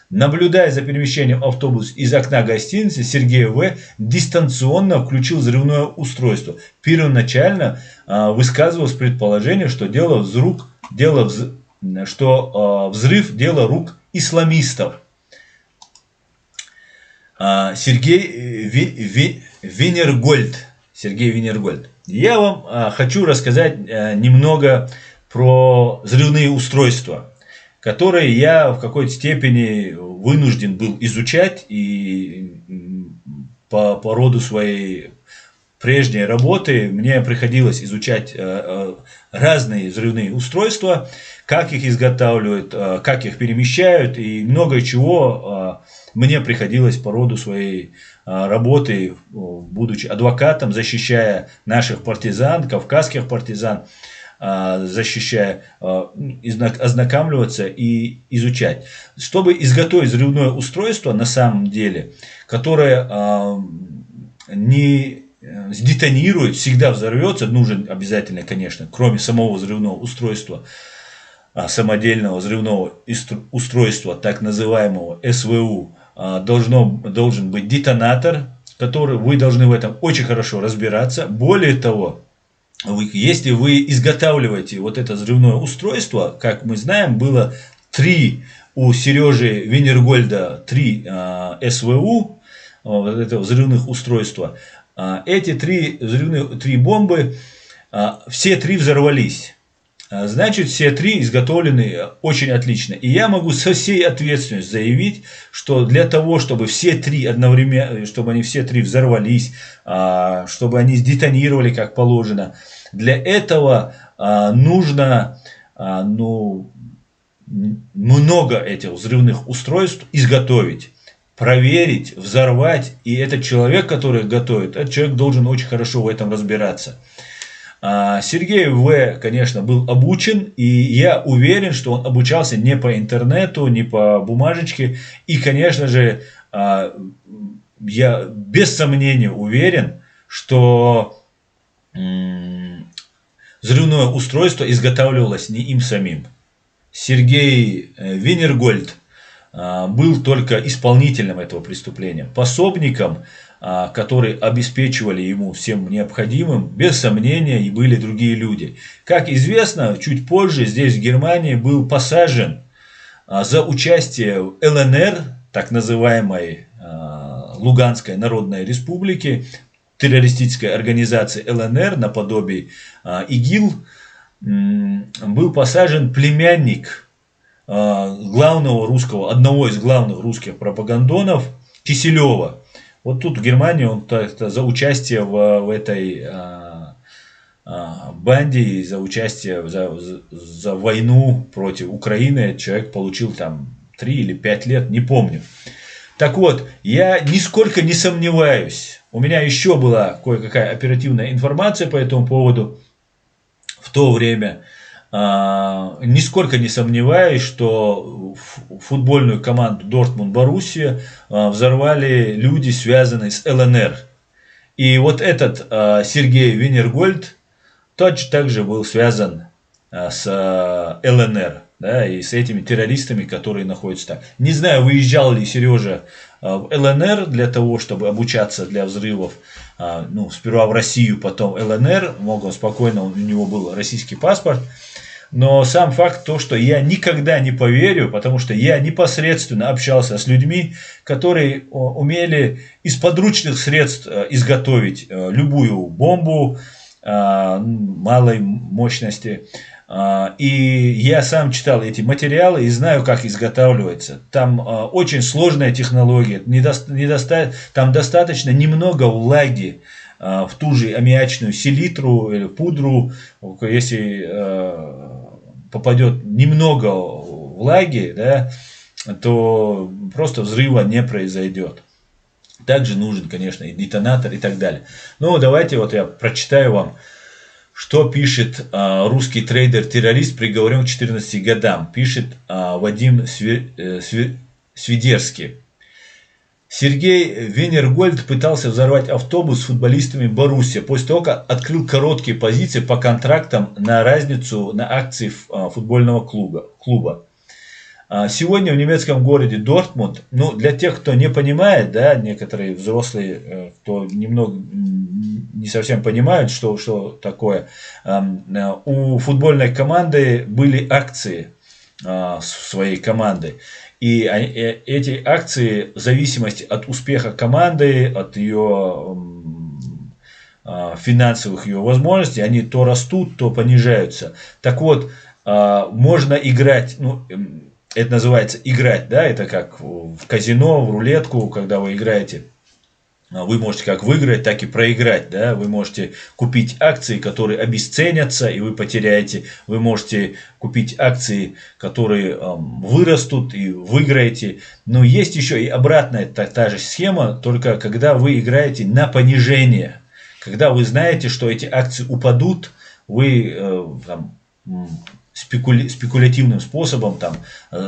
Наблюдая за перемещением автобуса из окна гостиницы, Сергей В. дистанционно включил взрывное устройство. Первоначально высказывалось предположение, что взрыв – дело рук исламистов. Сергей Винергольд Я вам хочу рассказать немного про взрывные устройства, которые я в какой-то степени вынужден был изучать и по роду своей прежней работы мне приходилось изучать разные взрывные устройства, как их изготавливают, как их перемещают и много чего мне приходилось по роду своей работы, будучи адвокатом, защищая наших партизан, кавказских партизан, защищая, ознакомливаться и изучать. Чтобы изготовить взрывное устройство на самом деле, которое не сдетонирует, всегда взорвется, нужен обязательно, конечно, кроме самого взрывного устройства, самодельного взрывного устройства, так называемого СВУ, должен быть детонатор, который вы должны в этом очень хорошо разбираться. Более того, если вы изготавливаете вот это взрывное устройство, как мы знаем, было 3 у Сережи Винергольда, 3 СВУ, вот это взрывных устройства. Эти 3 бомбы, все 3 взорвались. Значит, все 3 изготовлены очень отлично. И я могу со всей ответственностью заявить, что для того, чтобы все 3 одновременно, чтобы они все 3 взорвались, чтобы они сдетонировали как положено, для этого нужно много этих взрывных устройств изготовить, проверить, взорвать. И этот человек, который готовит, этот человек должен очень хорошо в этом разбираться. Сергей В., конечно, был обучен, и я уверен, что он обучался не по интернету, не по бумажечке. И, конечно же, я без сомнения уверен, что взрывное устройство изготавливалось не им самим. Сергей Винергольд был только исполнителем этого преступления, пособником, которые обеспечивали ему всем необходимым, без сомнения, и были другие люди. Как известно, чуть позже здесь в Германии был посажен за участие в ЛНР, так называемой Луганской Народной Республики, террористической организации ЛНР, наподобие ИГИЛ, был посажен племянник одного из главных русских пропагандонов Киселева. Вот тут в Германии он за участие в этой банде и за участие за войну против Украины человек получил там 3 или 5 лет, не помню. Так вот, я нисколько не сомневаюсь, у меня еще была кое-какая оперативная информация по этому поводу в то время, нисколько не сомневаюсь, что футбольную команду Дортмунд-Боруссия взорвали люди, связанные с ЛНР. И вот этот Сергей Винергольд также был связан с ЛНР, да, и с этими террористами, которые находятся там. Не знаю, выезжал ли Сережа в ЛНР для того, чтобы обучаться для взрывов. Сперва в Россию, потом ЛНР. Мог он спокойно, у него был российский паспорт. Но сам факт то, что я никогда не поверю, потому что я непосредственно общался с людьми, которые умели из подручных средств изготовить любую бомбу малой мощности. И я сам читал эти материалы и знаю, как изготавливается. Там очень сложная технология, там достаточно немного влаги в ту же аммиачную селитру или пудру. Если попадет немного влаги, да, то просто взрыва не произойдет. Также нужен, конечно, и детонатор и так далее. Ну, давайте вот я прочитаю вам, что пишет русский трейдер-террорист, приговорен к 14 годам. Пишет Вадим Свидерский. Сергей Винергольд пытался взорвать автобус с футболистами Боруссия после того, как открыл короткие позиции по контрактам на разницу на акции футбольного клуба. Сегодня в немецком городе Дортмунд, для тех, кто не понимает, да, некоторые взрослые, кто немного не совсем понимают, что такое, у футбольной команды были акции своей команды. И эти акции в зависимости от успеха команды, от ее финансовых ее возможностей, они то растут, то понижаются. Так вот, можно играть, ну, это называется играть, да, это как в казино, в рулетку, когда вы играете. Вы можете как выиграть, так и проиграть. Да? Вы можете купить акции, которые обесценятся, и вы потеряете. Вы можете купить акции, которые вырастут, и выиграете. Но есть еще и обратная та же схема, только когда вы играете на понижение. Когда вы знаете, что эти акции упадут, вы спекулятивным способом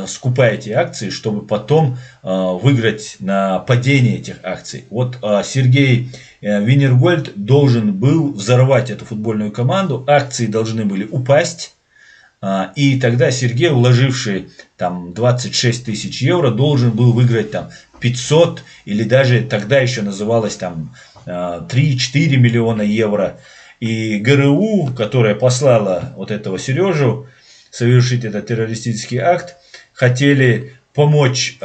скупаете акции, чтобы потом выиграть на падение этих акций. Вот Сергей Винергольд должен был взорвать эту футбольную команду, акции должны были упасть, и тогда Сергей, вложивший 26 тысяч евро, должен был выиграть 500 или даже тогда еще называлось 3-4 миллиона евро. И ГРУ, которая послала вот этого Сережу совершить этот террористический акт, хотели помочь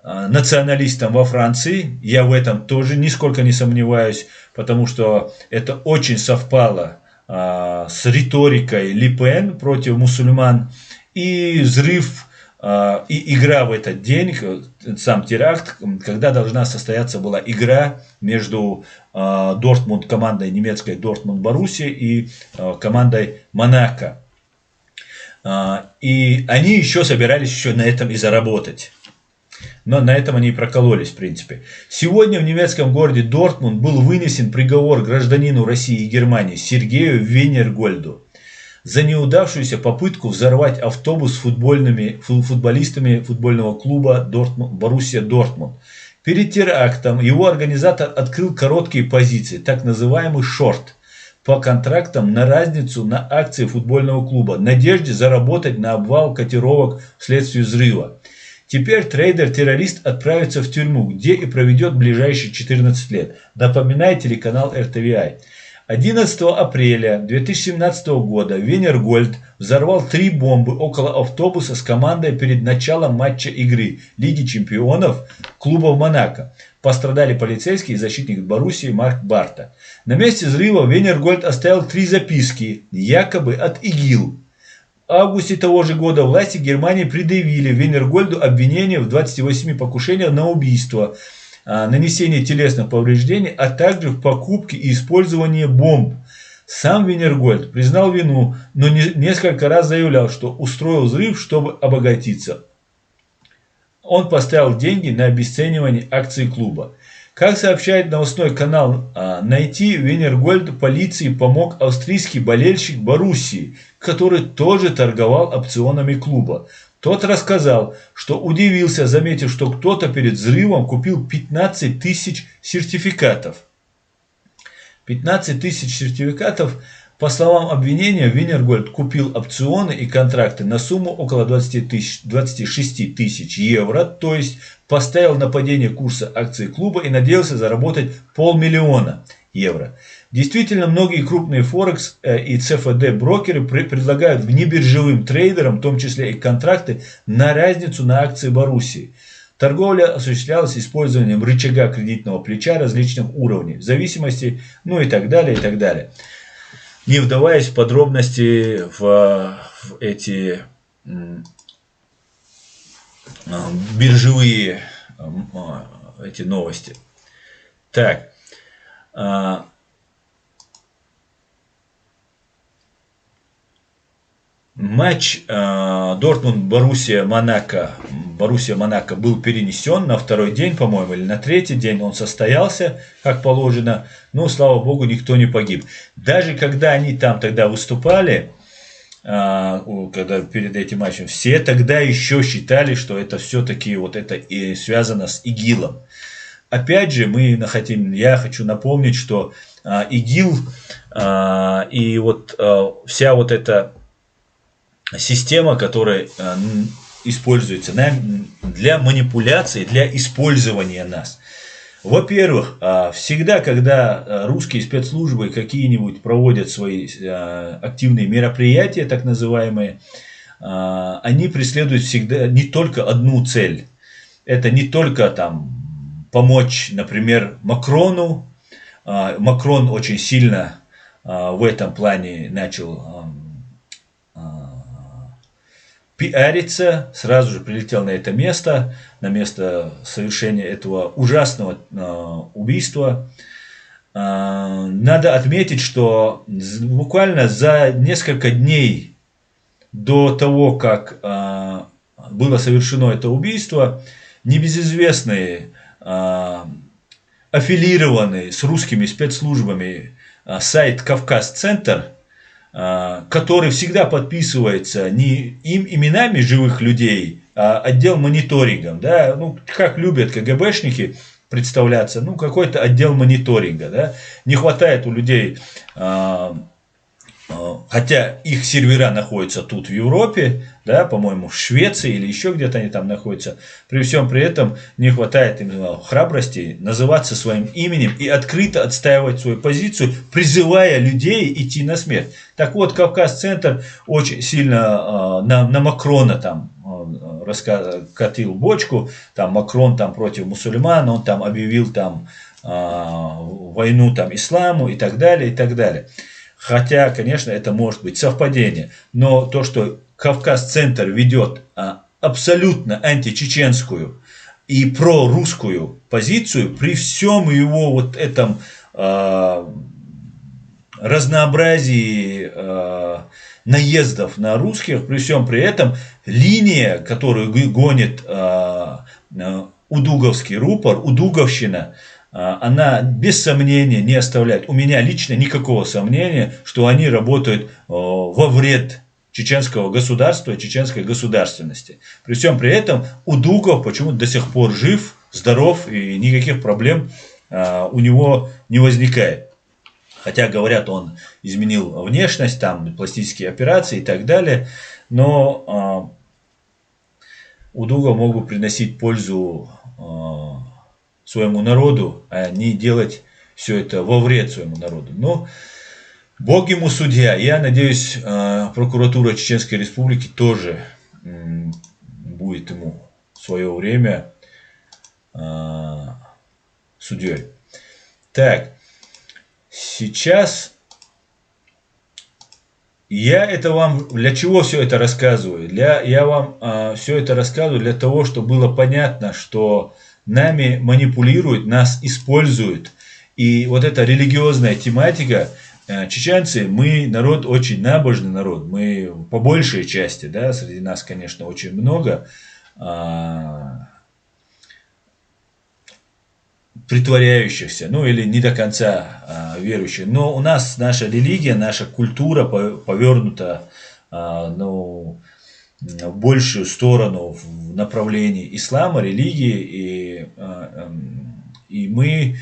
националистам во Франции. Я в этом тоже нисколько не сомневаюсь, потому что это очень совпало с риторикой Ле Пен против мусульман. И взрыв, и игра в этот день, сам теракт, когда должна состояться была игра между Дортмунд, командой немецкой Дортмунд Боруссия и командой Монако. И они еще собирались еще на этом и заработать. Но на этом они и прокололись, в принципе. Сегодня в немецком городе Дортмунд был вынесен приговор гражданину России и Германии Сергею Винергольду за неудавшуюся попытку взорвать автобус с футболистами футбольного клуба Боруссия Дортмунд. Перед терактом его организатор открыл короткие позиции, так называемый шорт, по контрактам на разницу на акции футбольного клуба, в надежде заработать на обвал котировок вследствие взрыва. Теперь трейдер-террорист отправится в тюрьму, где и проведет ближайшие 14 лет. Напоминает телеканал РТВИ. 11 апреля 2017 года Винергольд взорвал 3 бомбы около автобуса с командой перед началом матча игры Лиги чемпионов клуба Монако. Пострадали полицейский и защитник Боруссии Марк Барта. На месте взрыва Винергольд оставил 3 записки, якобы от ИГИЛ. В августе того же года власти Германии предъявили Винергольду обвинение в 28 покушениях на убийство, нанесение телесных повреждений, а также в покупке и использовании бомб. Сам Винергольд признал вину, но несколько раз заявлял, что устроил взрыв, чтобы обогатиться. Он поставил деньги на обесценивание акций клуба. Как сообщает новостной канал «Найти», Винергольду полиции помог австрийский болельщик Боруссии, который тоже торговал опционами клуба. Тот рассказал, что удивился, заметив, что кто-то перед взрывом купил 15 тысяч сертификатов. 15 тысяч сертификатов, по словам обвинения, Винергольд купил опционы и контракты на сумму около 26 тысяч евро, то есть поставил на падение курса акций клуба и надеялся заработать 500 000 евро. Действительно, многие крупные Форекс и ЦФД брокеры предлагают внебиржевым трейдерам, в том числе и контракты, на разницу на акции Боруссии. Торговля осуществлялась использованием рычага кредитного плеча различных уровней, в зависимости, ну и так далее, и так далее. Не вдаваясь в подробности в эти биржевые эти новости. Так. Матч Дортмунд-Боруссия-Монако был перенесен на второй день, по-моему, или на третий день. Он состоялся, как положено, но, слава богу, никто не погиб. Даже когда они там тогда выступали, когда перед этим матчем, все тогда еще считали, что это все-таки вот это и связано с ИГИЛом. Опять же, я хочу напомнить, что ИГИЛ и вот вся вот эта система, которая используется для манипуляции, для использования нас. Во-первых, всегда, когда русские спецслужбы какие-нибудь проводят свои активные мероприятия, так называемые, они преследуют всегда не только одну цель. Это не только помочь, например, Макрону, Макрон очень сильно в этом плане начал пиариться, сразу же прилетел на место совершения этого ужасного убийства. Надо отметить, что буквально за несколько дней до того, как было совершено это убийство, небезызвестные, аффилированный с русскими спецслужбами сайт «Кавказ-центр», который всегда подписывается не именами живых людей, а отдел мониторингом. Да? Ну, как любят КГБшники представляться, ну, какой-то отдел мониторинга. Да? Не хватает у людей, хотя их сервера находятся тут в Европе, да, по-моему, в Швеции или еще где-то они там находятся, при всем при этом не хватает им храбрости называться своим именем и открыто отстаивать свою позицию, призывая людей идти на смерть. Так вот, Кавказ-центр очень сильно на Макрона там катил бочку, там Макрон там против мусульман, он там объявил там войну там исламу и так далее, и так далее. Хотя, конечно, это может быть совпадение, но то, что Кавказ-центр ведет абсолютно античеченскую и прорусскую позицию, при всем его вот этом разнообразии наездов на русских, при всем при этом линия, которую гонит удуговский рупор, удуговщина, она без сомнения не оставляет у меня лично никакого сомнения, что они работают во вред чеченского государства, чеченской государственности. При всем при этом Удугов почему-то до сих пор жив, здоров и никаких проблем у него не возникает. Хотя, говорят, он изменил внешность, там пластические операции и так далее, но Удугов мог бы приносить пользу своему народу, а не делать все это во вред своему народу. Но Бог ему судья. Я надеюсь, прокуратура Чеченской Республики тоже будет ему в свое время судьей. Так, сейчас я это вам для чего все это рассказываю? Я вам все это рассказываю для того, чтобы было понятно, что нами манипулируют, нас используют. И вот эта религиозная тематика, чеченцы, мы народ очень набожный народ, мы по большей части, да, среди нас, конечно, очень много притворяющихся, ну или не до конца верующих. Но у нас наша религия, наша культура повернута, ну, в большую сторону, в направлении ислама, религии, и мы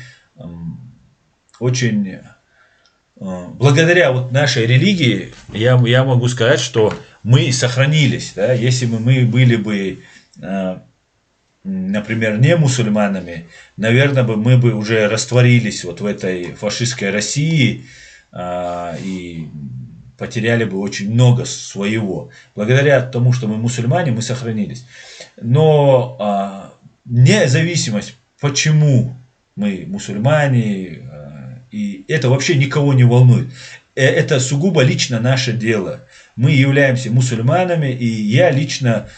очень, благодаря вот нашей религии, я могу сказать, что мы сохранились, да, если бы мы были бы, например, не мусульманами, наверное, мы бы уже растворились вот в этой фашистской России и потеряли бы очень много своего. Благодаря тому, что мы мусульмане, мы сохранились. Но независимость, почему мы мусульмане, и это вообще никого не волнует. Это сугубо лично наше дело. Мы являемся мусульманами, и я лично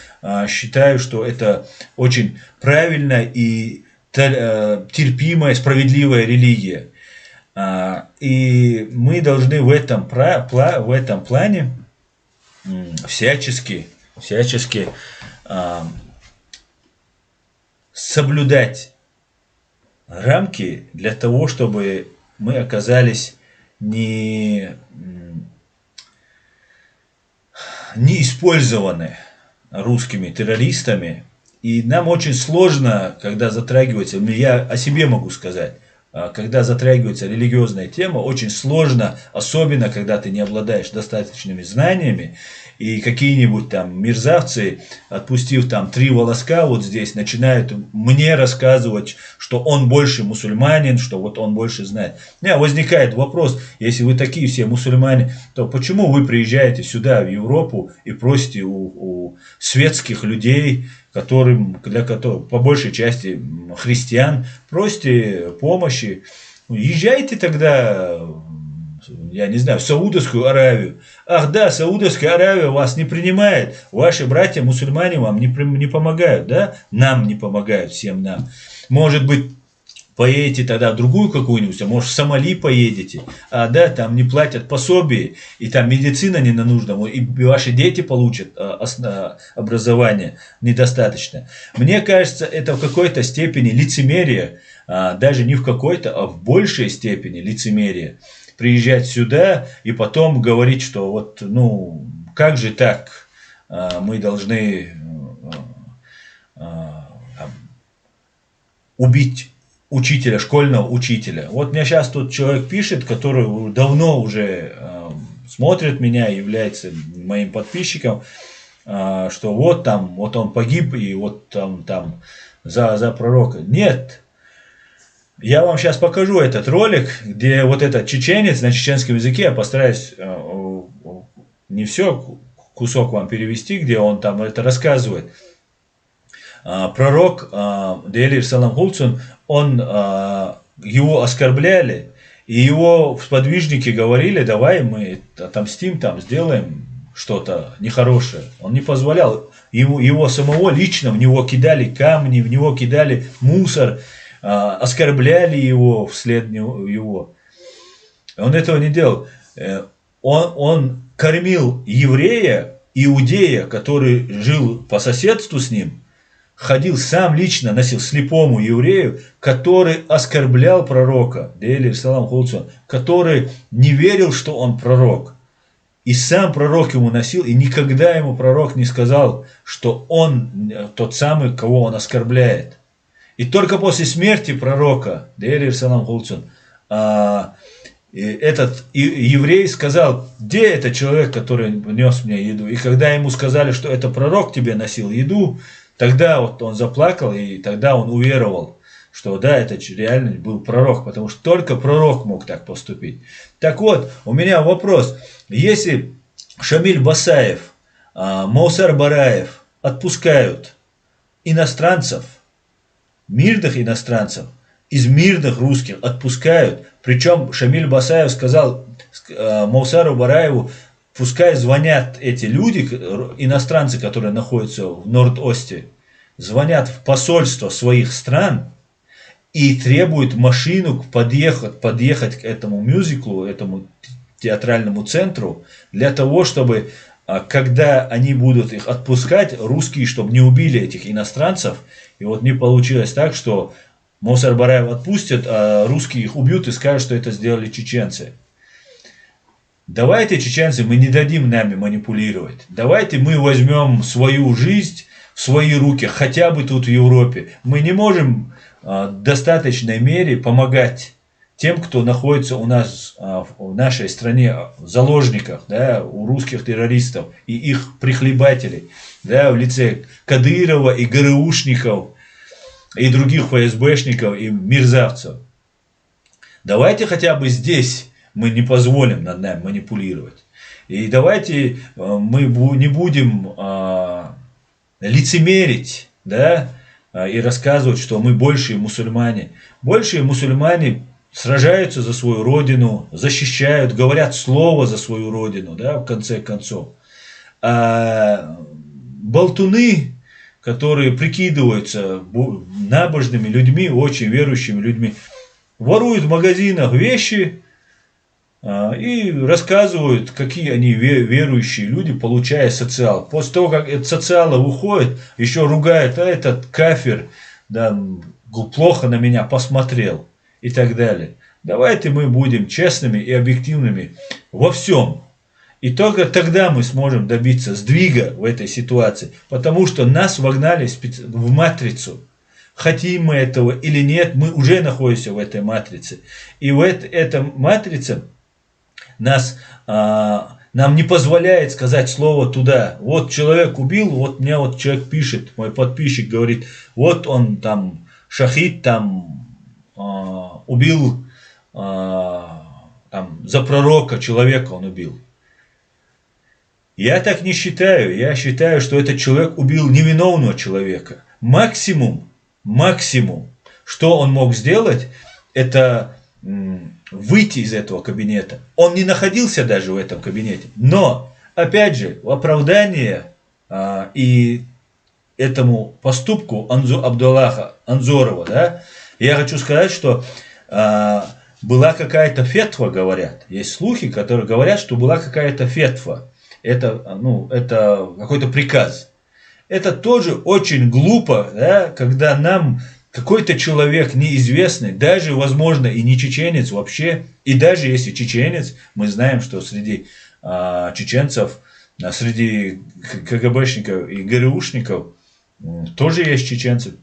считаю, что это очень правильная и терпимая, справедливая религия. И мы должны в этом плане всячески соблюдать рамки для того, чтобы мы оказались не использованы русскими террористами. И нам очень сложно, когда затрагивается, я о себе могу сказать, когда затрагивается религиозная тема, очень сложно, особенно когда ты не обладаешь достаточными знаниями, и какие-нибудь там мерзавцы, отпустив там 3 волоска вот здесь, начинают мне рассказывать, что он больше мусульманин, что вот он больше знает. У меня возникает вопрос, если вы такие все мусульмане, то почему вы приезжаете сюда, в Европу, и просите у светских людей, для которых, по большей части христиан, просите помощи, Ну, езжайте тогда, я не знаю, в Саудовскую Аравию. Ах да, Саудовская Аравия вас не принимает, ваши братья-мусульмане вам не помогают, да? Нам не помогают, всем нам. Может быть, поедете тогда в другую какую-нибудь, а может в Сомали поедете, а да, там не платят пособие, и там медицина не нужна, и ваши дети получат образование недостаточно. Мне кажется, это в какой-то степени лицемерие, даже не в какой-то, а в большей степени лицемерие. Приезжать сюда и потом говорить, что вот, ну, как же так, мы должны убить учителя, школьного учителя. Вот мне сейчас тут человек пишет, который давно уже смотрит меня, является моим подписчиком, что вот там, вот он погиб, и вот там за пророка. Нет. Я вам сейчас покажу этот ролик, где вот этот чеченец на чеченском языке, я постараюсь не все, кусок вам перевести, где он там это рассказывает. Пророк Дейлир Салам Хулцун, его оскорбляли, и его сподвижники говорили, давай мы отомстим, там, сделаем что-то нехорошее. Он не позволял. Его самого лично в него кидали камни, в него кидали мусор, оскорбляли его вслед его. Он этого не делал. Он кормил еврея, иудея, который жил по соседству с ним, ходил сам лично, носил слепому еврею, который оскорблял пророка, Дейлир Салам Хулцун, который не верил, что он пророк. И сам пророк ему носил, и никогда ему пророк не сказал, что он тот самый, кого он оскорбляет. И только после смерти пророка, Дейлир Салам Хулцун, этот еврей сказал, где этот человек, который нес мне еду. И когда ему сказали, что это пророк тебе носил еду, тогда вот он заплакал, и тогда он уверовал, что да, это реально был пророк, потому что только пророк мог так поступить. Так вот, у меня вопрос. Если Шамиль Басаев, Маусар Бараев отпускают иностранцев, мирных иностранцев, из мирных русских отпускают, причем Шамиль Басаев сказал Маусару Бараеву, пускай звонят эти люди, иностранцы, которые находятся в Норд-Осте, звонят в посольство своих стран и требуют машину подъехать к этому мюзиклу, этому театральному центру, для того, чтобы, когда они будут их отпускать, русские, чтобы не убили этих иностранцев. И вот не получилось так, что Маусар Бараев отпустят, а русские их убьют и скажут, что это сделали чеченцы. Давайте, чеченцы, мы не дадим нами манипулировать. Давайте мы возьмем свою жизнь в свои руки, хотя бы тут в Европе. Мы не можем в достаточной мере помогать тем, кто находится у нас в нашей стране в заложниках, да, у русских террористов и их прихлебателей, да, в лице Кадырова и ГРУшников и других ФСБшников и мерзавцев. Давайте хотя бы здесь мы не позволим над нами манипулировать. И давайте мы не будем лицемерить, да, и рассказывать, что мы большие мусульмане. Большие мусульмане сражаются за свою родину, защищают, говорят слово за свою родину, да, в конце концов. А болтуны, которые прикидываются набожными людьми, очень верующими людьми, воруют в магазинах вещи и рассказывают, какие они верующие люди, получая социал. После того, как от социала выходит, еще ругают, а этот кафир, да, плохо на меня посмотрел и так далее. Давайте мы будем честными и объективными во всем. И только тогда мы сможем добиться сдвига в этой ситуации, потому что нас вогнали в матрицу. Хотим мы этого или нет, мы уже находимся в этой матрице. И в эта матрица нам не позволяет сказать слово туда. Вот человек убил, вот мне вот человек пишет, мой подписчик говорит, вот он там, шахид там убил, там, за пророка человека он убил. Я так не считаю. Я считаю, что этот человек убил невиновного человека. Максимум, что он мог сделать, это выйти из этого кабинета. Он не находился даже в этом кабинете. Но, опять же, в оправдание и этому поступку Абдуллаха Анзорова, да, я хочу сказать, что была какая-то фетва, говорят. Есть слухи, которые говорят, что была какая-то фетва. Это, это какой-то приказ. Это тоже очень глупо, да, когда нам какой-то человек неизвестный, даже, возможно, и не чеченец вообще, и даже если чеченец, мы знаем, что среди чеченцев, среди КГБшников и ГРУшников тоже есть чеченцы.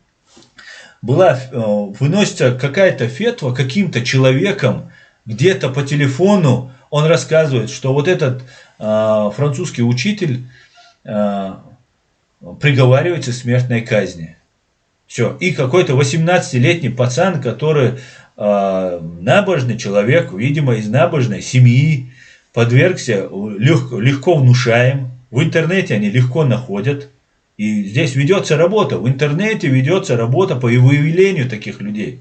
Выносится какая-то фетва каким-то человеком, где-то по телефону, он рассказывает, что вот этот французский учитель приговаривается к смертной казни. Все. И какой-то 18-летний пацан, который набожный человек, видимо, из набожной семьи, подвергся, легко внушаем. В интернете они легко находят. И здесь ведется работа. В интернете ведется работа по выявлению таких людей.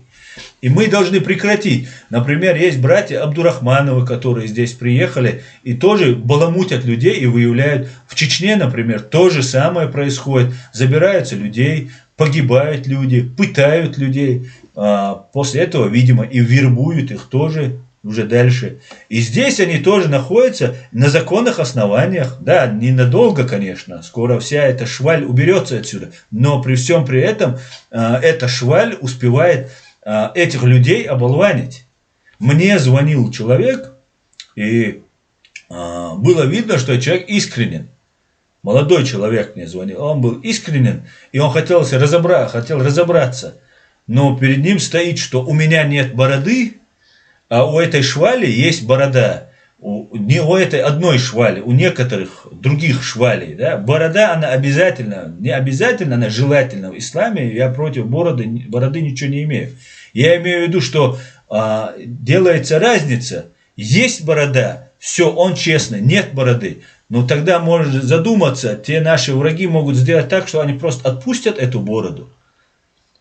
И мы должны прекратить. Например, есть братья Абдурахмановы, которые здесь приехали и тоже баламутят людей и выявляют. В Чечне, например, то же самое происходит. Забираются людей, погибают люди, пытают людей. После этого, видимо, и вербуют их тоже уже дальше. И здесь они тоже находятся на законных основаниях. Да, ненадолго, конечно. Скоро вся эта шваль уберется отсюда. Но при всем при этом эта шваль успевает этих людей оболванить. Мне звонил человек, и было видно, что человек искренен. Молодой человек мне звонил, он был искренен, и он хотел разобраться. Но перед ним стоит, что у меня нет бороды, а у этой швали есть борода. Не у этой одной швали, у некоторых других швалей. Да? Борода, она обязательно, не обязательно, она желательна в исламе. Я против бороды ничего не имею. Я имею в виду, что делается разница. Есть борода, все, он честный, нет бороды. Но тогда можно задуматься, те наши враги могут сделать так, что они просто отпустят эту бороду.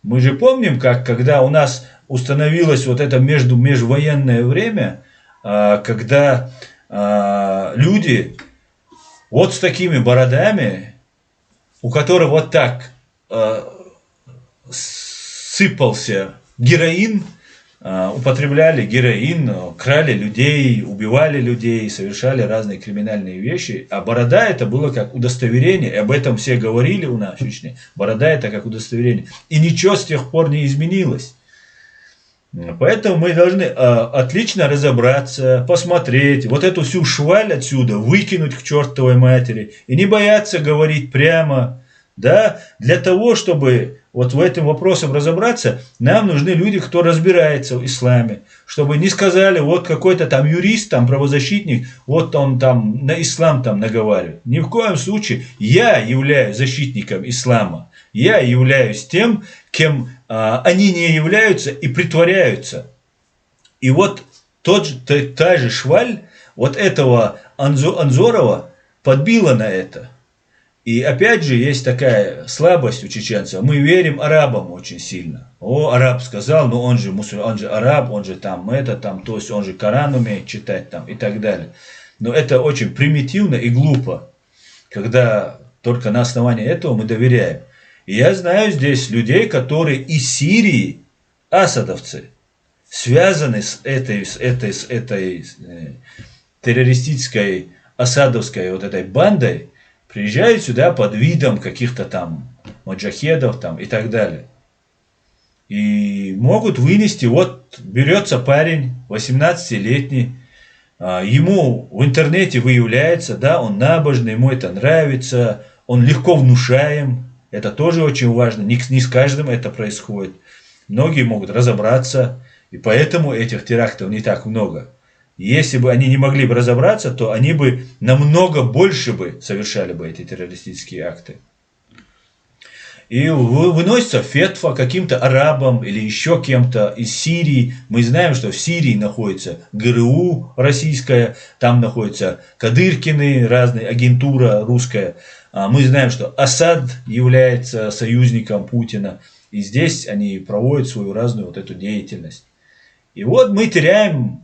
Мы же помним, как когда у нас установилось вот это межвоенное время, когда люди вот с такими бородами, у которых вот так сыпался героин, употребляли героин, крали людей, убивали людей, совершали разные криминальные вещи. А борода это было как удостоверение, и об этом все говорили у нас в Чечне. Борода это как удостоверение. И ничего с тех пор не изменилось. Поэтому мы должны отлично разобраться, посмотреть, вот эту всю шваль отсюда выкинуть к чертовой матери. И не бояться говорить прямо. Да? Для того, чтобы вот в этом вопросе разобраться, нам нужны люди, кто разбирается в исламе. Чтобы не сказали, вот какой-то там юрист, там правозащитник, вот он там на ислам там наговаривает. Ни в коем случае я являюсь защитником ислама. Я являюсь тем, кем они не являются и притворяются. И вот та же шваль вот этого Анзорова подбила на это. И опять же есть такая слабость у чеченцев. Мы верим арабам очень сильно. О, араб сказал, но он же мусульман, он же араб, он же там это, там, то есть он же Коран умеет читать там и так далее. Но это очень примитивно и глупо, когда только на основании этого мы доверяем. И я знаю здесь людей, которые из Сирии, асадовцы, связаны с этой террористической асадовской вот этой бандой, приезжают сюда под видом каких-то там маджахедов там и так далее. И могут вынести, вот берется парень 18-летний, ему в интернете выявляется, да, он набожный, ему это нравится, он легко внушаем, это тоже очень важно, не с каждым это происходит. Многие могут разобраться, и поэтому этих терактов не так много. Если бы они не могли бы разобраться, то они бы намного больше бы совершали бы эти террористические акты. И выносится фетва каким-то арабам или еще кем-то из Сирии. Мы знаем, что в Сирии находится ГРУ российская, там находится Кадыркины, разная агентура русская. Мы знаем, что Асад является союзником Путина. И здесь они проводят свою разную вот эту деятельность. И вот мы теряем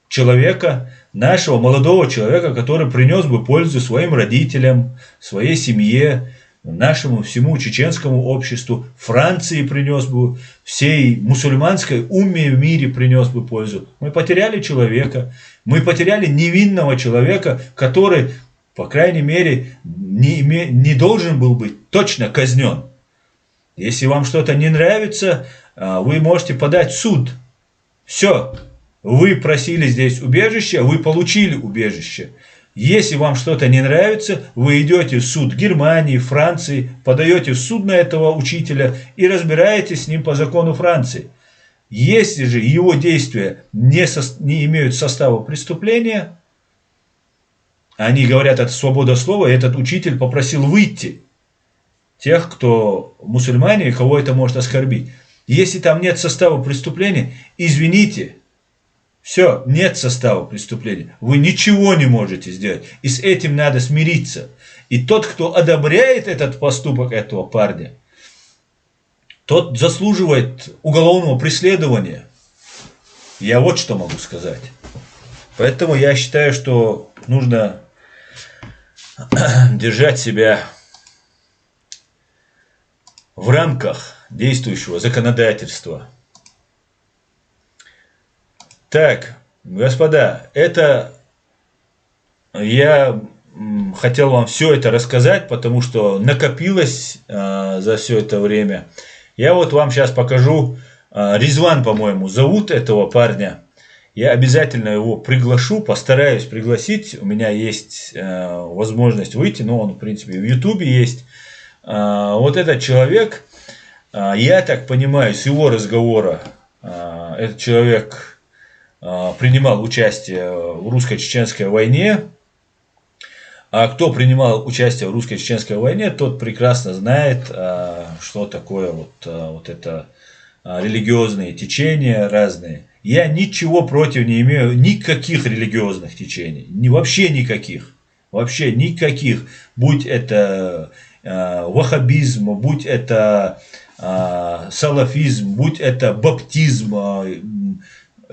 человека, нашего молодого человека, который принес бы пользу своим родителям, своей семье, нашему всему чеченскому обществу, Франции принес бы, всей мусульманской умме в мире принес бы пользу. Мы потеряли человека, мы потеряли невинного человека, который, по крайней мере, не должен был быть точно казнен. Если вам что-то не нравится, вы можете подать в суд. Все. Вы просили здесь убежище, вы получили убежище. Если вам что-то не нравится, вы идете в суд Германии, Франции, подаете в суд на этого учителя и разбираетесь с ним по закону Франции. Если же его действия не имеют состава преступления, они говорят, это свобода слова, и этот учитель попросил выйти тех, кто мусульмане, и кого это может оскорбить. Если там нет состава преступления, извините, все, нет состава преступления. Вы ничего не можете сделать. И с этим надо смириться. И тот, кто одобряет этот поступок этого парня, тот заслуживает уголовного преследования. Я вот что могу сказать. Поэтому я считаю, что нужно держать себя в рамках действующего законодательства. Так, господа, это я хотел вам все это рассказать, потому что накопилось за все это время. Я вот вам сейчас покажу. Ризван, по-моему, зовут этого парня. Я обязательно его приглашу, постараюсь пригласить. У меня есть возможность выйти, но он, в принципе, в Ютубе есть. Вот этот человек, я так понимаю, с его разговора, этот человек принимал участие в русско-чеченской войне. А кто принимал участие в русско-чеченской войне, тот прекрасно знает, что такое вот это религиозные течения разные. Я ничего против не имею, никаких религиозных течений, вообще никаких. Вообще никаких. Будь это ваххабизм, будь это салафизм, будь это баптизм,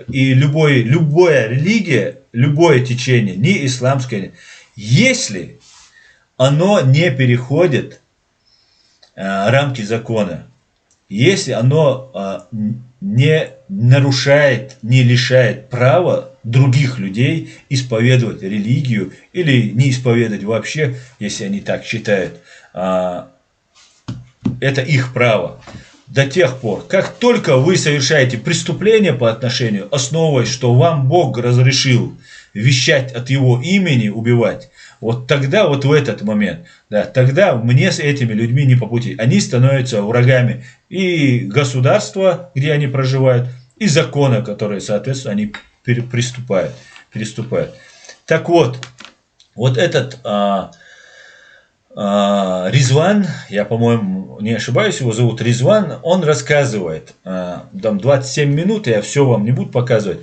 и любая религия, любое течение, не исламское, если оно не переходит рамки закона, если оно не нарушает, не лишает права других людей исповедовать религию или не исповедовать вообще, если они так считают, это их право. До тех пор, как только вы совершаете преступление по отношению, основываясь, что вам Бог разрешил вещать от Его имени, убивать, вот тогда, вот в этот момент, да, тогда мне с этими людьми не по пути. Они становятся врагами и государства, где они проживают, и закона, которые, соответственно, они переступают. Так вот, вот этот Ризван, я, по-моему, не ошибаюсь, его зовут Ризван, он рассказывает, там 27 минут, я все вам не буду показывать,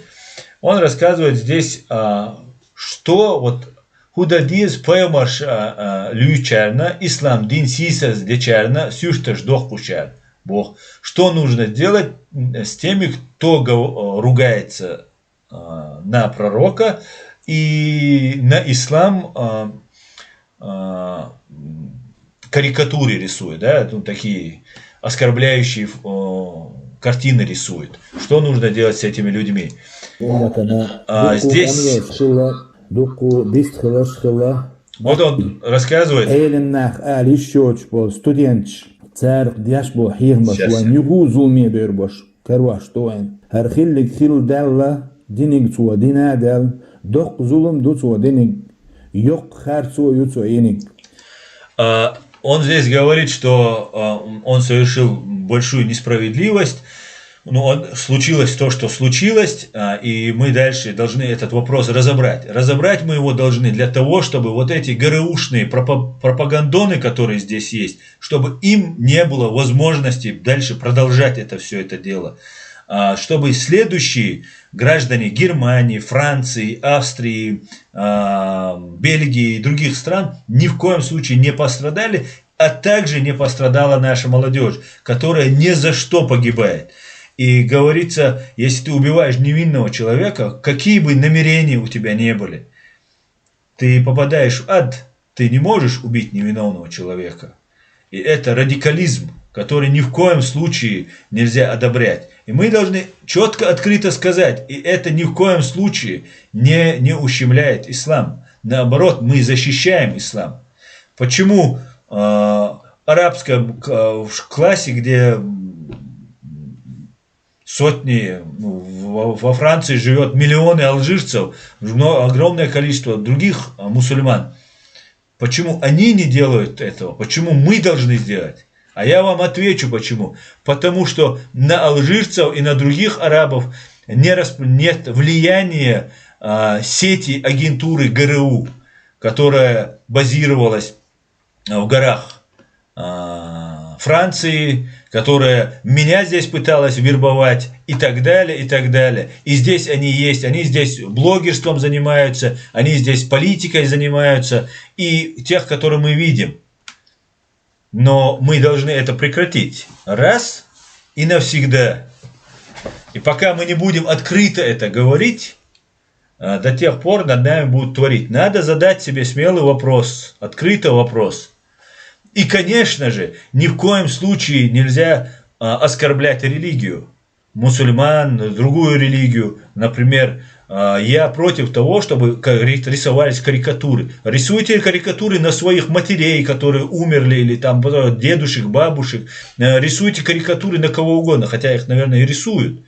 он рассказывает здесь, что вот Худадиз поемаш лючарна, ислам дин сисас дечарна, сюшташ дохпушар. Бог. Что нужно делать с теми, кто ругается на пророка и на ислам карикатуры рисует, да, ну, такие оскорбляющие картины рисует. Что нужно делать с этими людьми? Здесь вот он рассказывает. Он здесь говорит, что он совершил большую несправедливость, но случилось то, что случилось, и мы дальше должны этот вопрос разобрать. Разобрать мы его должны для того, чтобы вот эти ГРУшные пропагандоны, которые здесь есть, чтобы им не было возможности дальше продолжать все это дело. Чтобы следующие граждане Германии, Франции, Австрии, Бельгии и других стран ни в коем случае не пострадали, а также не пострадала наша молодежь, которая ни за что погибает. И говорится, если ты убиваешь невинного человека, какие бы намерения у тебя не были, ты попадаешь в ад, ты не можешь убить невиновного человека. И это радикализм, который ни в коем случае нельзя одобрять. И мы должны четко, открыто сказать, и это ни в коем случае не ущемляет ислам. Наоборот, мы защищаем ислам. Почему арабская классе, где сотни, во Франции живет миллионы алжирцев, огромное количество других мусульман, почему они не делают этого? Почему мы должны сделать? А я вам отвечу почему. Потому что на алжирцев и на других арабов нет влияния сети агентуры ГРУ, которая базировалась в горах Франции, которая меня здесь пыталась вербовать и так далее, и так далее. И здесь они есть, они здесь блогерством занимаются, они здесь политикой занимаются, и тех, которые мы видим. Но мы должны это прекратить раз и навсегда. И пока мы не будем открыто это говорить, до тех пор над нами будут творить. Надо задать себе смелый вопрос, открытый вопрос. И, конечно же, ни в коем случае нельзя оскорблять религию, мусульман, другую религию. Например, я против того, чтобы рисовались карикатуры. Рисуйте карикатуры на своих матерей, которые умерли, или там дедушек, бабушек. Рисуйте карикатуры на кого угодно, хотя их, наверное, и рисуют.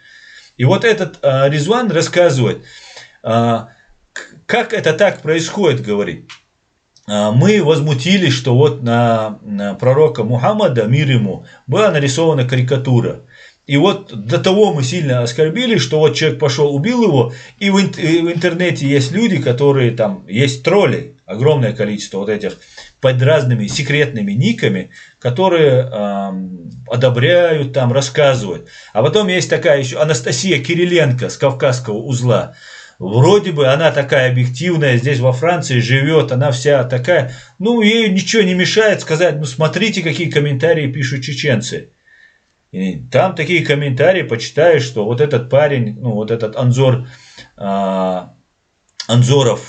И вот этот Резван рассказывает, как это так происходит, говорит. Мы возмутились, что вот на пророка Мухаммада, мир ему, была нарисована карикатура. И вот до того мы сильно оскорбили, что вот человек пошел, убил его, и в интернете есть люди, которые там, есть тролли, огромное количество вот этих под разными секретными никами, которые одобряют, там рассказывают. А потом есть такая еще Анастасия Кириленко с Кавказского узла. Вроде бы она такая объективная, здесь во Франции живет, она вся такая, ну ей ничего не мешает сказать, ну смотрите, какие комментарии пишут чеченцы. И там такие комментарии, почитаешь, что вот этот парень, ну вот этот Анзоров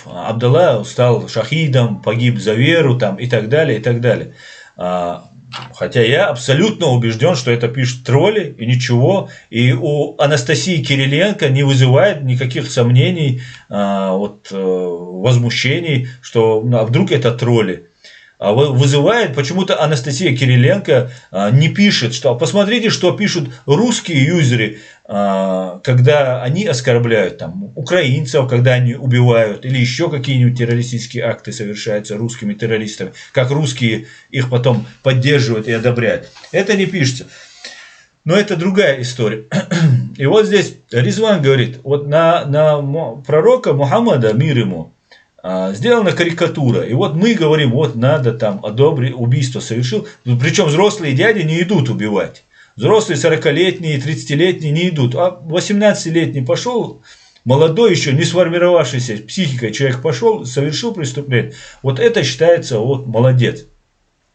Абдалла стал шахидом, погиб за веру там, и так далее, и так далее. Хотя я абсолютно убежден, что это пишут тролли и ничего. И у Анастасии Кириленко не вызывает никаких сомнений, возмущений, что вдруг это тролли. А вызывает почему-то Анастасия Кириленко не пишет, что посмотрите, что пишут русские юзеры, когда они оскорбляют там, украинцев, когда они убивают, или еще какие-нибудь террористические акты совершаются русскими террористами, как русские их потом поддерживают и одобряют. Это не пишется. Но это другая история. И вот здесь Резван говорит, вот на пророка Мухаммада, мир ему, сделана карикатура. И вот мы говорим, вот надо там одобрить, убийство совершил. Причем взрослые дяди не идут убивать. Взрослые 40-летние, 30-летние не идут. А 18-летний пошел, молодой еще, не сформировавшийся психикой человек пошел, совершил преступление. Вот это считается вот молодец.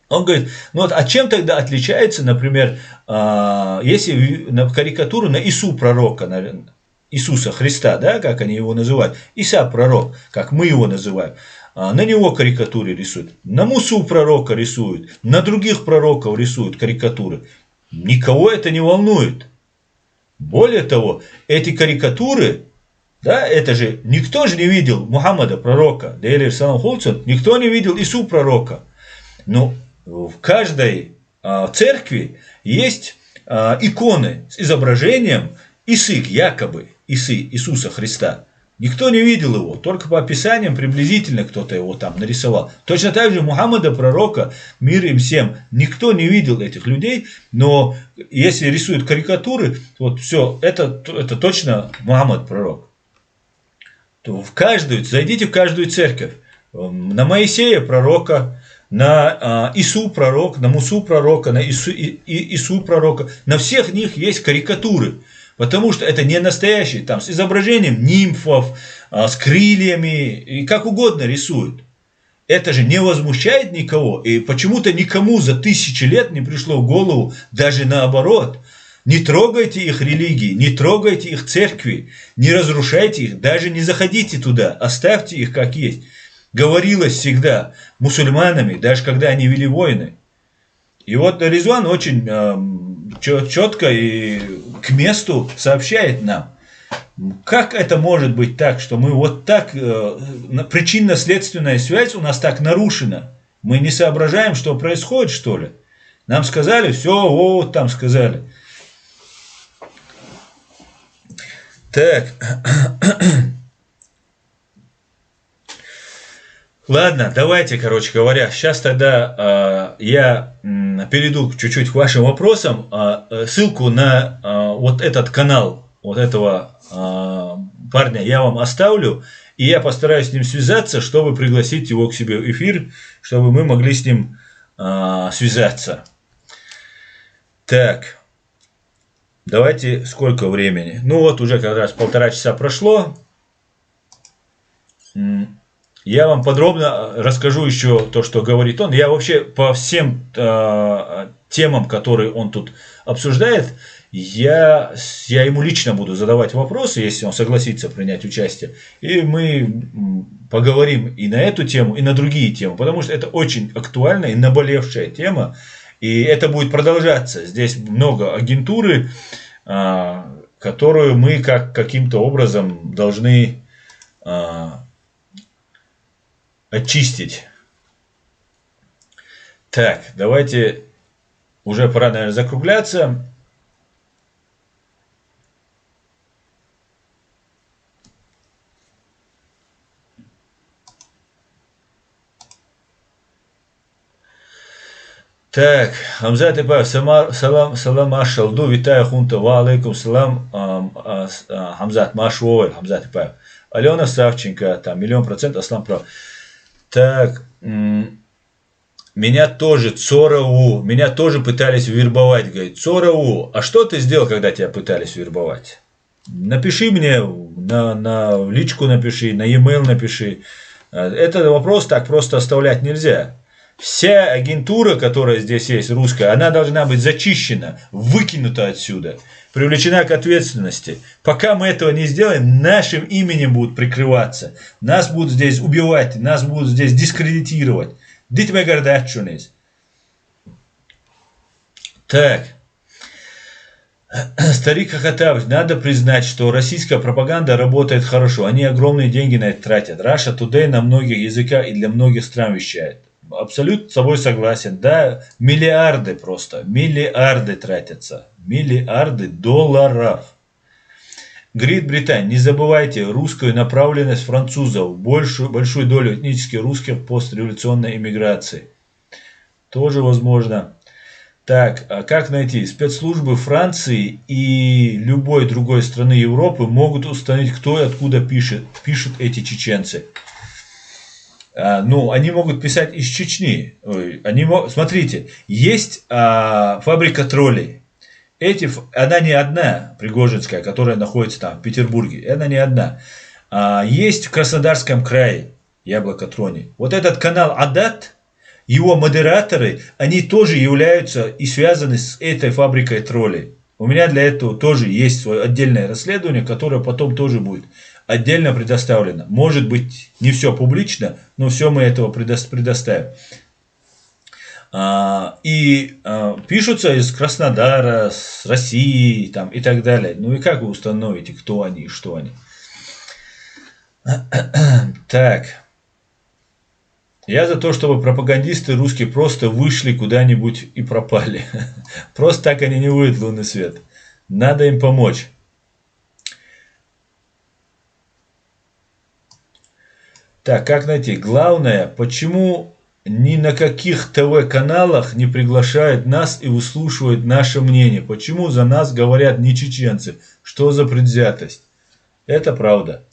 Он говорит, ну вот, а чем тогда отличается, например, если на карикатуру на Ису пророка, наверное, Иисуса Христа, да, как они его называют, Иса пророк, как мы его называем, на него карикатуры рисуют, на Мусу пророка рисуют, на других пророков рисуют карикатуры. Никого это не волнует. Более того, эти карикатуры, да, это же, никто же не видел Мухаммада пророка, никто не видел Ису пророка. Но в каждой церкви есть иконы с изображением Исы, якобы Исы, Иисуса Христа. Никто не видел его, только по описаниям приблизительно кто-то его там нарисовал. Точно так же Мухаммада пророка, мир им всем, никто не видел этих людей, но если рисуют карикатуры, вот все, это точно Мухаммад пророк. То зайдите в каждую церковь, на Моисея пророка, на Ису пророк, на Мусу пророка, на Ису пророка, на всех них есть карикатуры. Потому что это не настоящие, там с изображением нимфов, с крыльями, и как угодно рисуют. Это же не возмущает никого, и почему-то никому за 1000 лет не пришло в голову, даже наоборот, Не трогайте их религии, не трогайте их церкви, не разрушайте их, даже не заходите туда, оставьте их как есть. Говорилось всегда мусульманами, даже когда они вели войны. И вот Резван очень четко и к месту сообщает нам, как это может быть так, что мы вот так, причинно-следственная связь у нас так нарушена. Мы не соображаем, что происходит, что ли. Нам сказали, все, вот там сказали. Так. Ладно, давайте, короче говоря, сейчас тогда я перейду чуть-чуть к вашим вопросам. Ссылку на вот этот канал, вот этого парня я вам оставлю. И я постараюсь с ним связаться, чтобы пригласить его к себе в эфир, чтобы мы могли с ним связаться. Так. Давайте, сколько времени? Ну вот уже как раз 1,5 часа прошло. Я вам подробно расскажу еще то, что говорит он. Я вообще по всем темам, которые он тут обсуждает, я ему лично буду задавать вопросы, если он согласится принять участие. И мы поговорим и на эту тему, и на другие темы. Потому что это очень актуальная и наболевшая тема. И это будет продолжаться. Здесь много агентуры, которую мы каким-то образом должны очистить. Так, давайте уже пора, наверное, закругляться. Так, Хамзат Ипаев, салам ашалду, витаю хунта, ва алейкум салам, Хамзат Машвой, Хамзат Ипаев. Алена Савченко, там 1000000% Аслан прав. Так, меня тоже Цорову, меня тоже пытались вербовать, говорит, Цорову, а что ты сделал, когда тебя пытались вербовать? Напиши мне, на личку напиши, на e-mail напиши. Этот вопрос так просто оставлять нельзя. Вся агентура, которая здесь есть, русская, она должна быть зачищена, выкинута отсюда, привлечена к ответственности. Пока мы этого не сделаем, нашим именем будут прикрываться. Нас будут здесь убивать, нас будут здесь дискредитировать. Дитме гордачунис. Так. Старик Хохотавич, надо признать, что российская пропаганда работает хорошо. Они огромные деньги на это тратят. Russia Today на многих языках и для многих стран вещает. Абсолютно с собой согласен. Да, миллиарды просто. Миллиарды тратятся. Миллиарды долларов. Говорит Британия, не забывайте русскую направленность французов. Большую долю этнически русских в постреволюционной эмиграции. Тоже возможно. Так, а как найти? Спецслужбы Франции и любой другой страны Европы могут установить, кто и откуда пишут эти чеченцы. Ну, они могут писать из Чечни. Смотрите, есть фабрика троллей. Она не одна, Пригожинская, которая находится там, в Петербурге. Она не одна. Есть в Краснодарском крае Яблоко Трони. Вот этот канал Адат, его модераторы, они тоже являются и связаны с этой фабрикой троллей. У меня для этого тоже есть свое отдельное расследование, которое потом тоже будет отдельно предоставлено. Может быть, не все публично, но все мы этого предоставим. И пишутся из Краснодара, с России там, и так далее. Ну и как вы установите, кто они и что они? Так. Я за то, чтобы пропагандисты русские просто вышли куда-нибудь и пропали. Просто так они не выйдут в лунный свет. Надо им помочь. Так, как найти? Главное, почему ни на каких ТВ-каналах не приглашают нас и выслушивают наше мнение? Почему за нас говорят не чеченцы? Что за предвзятость? Это правда.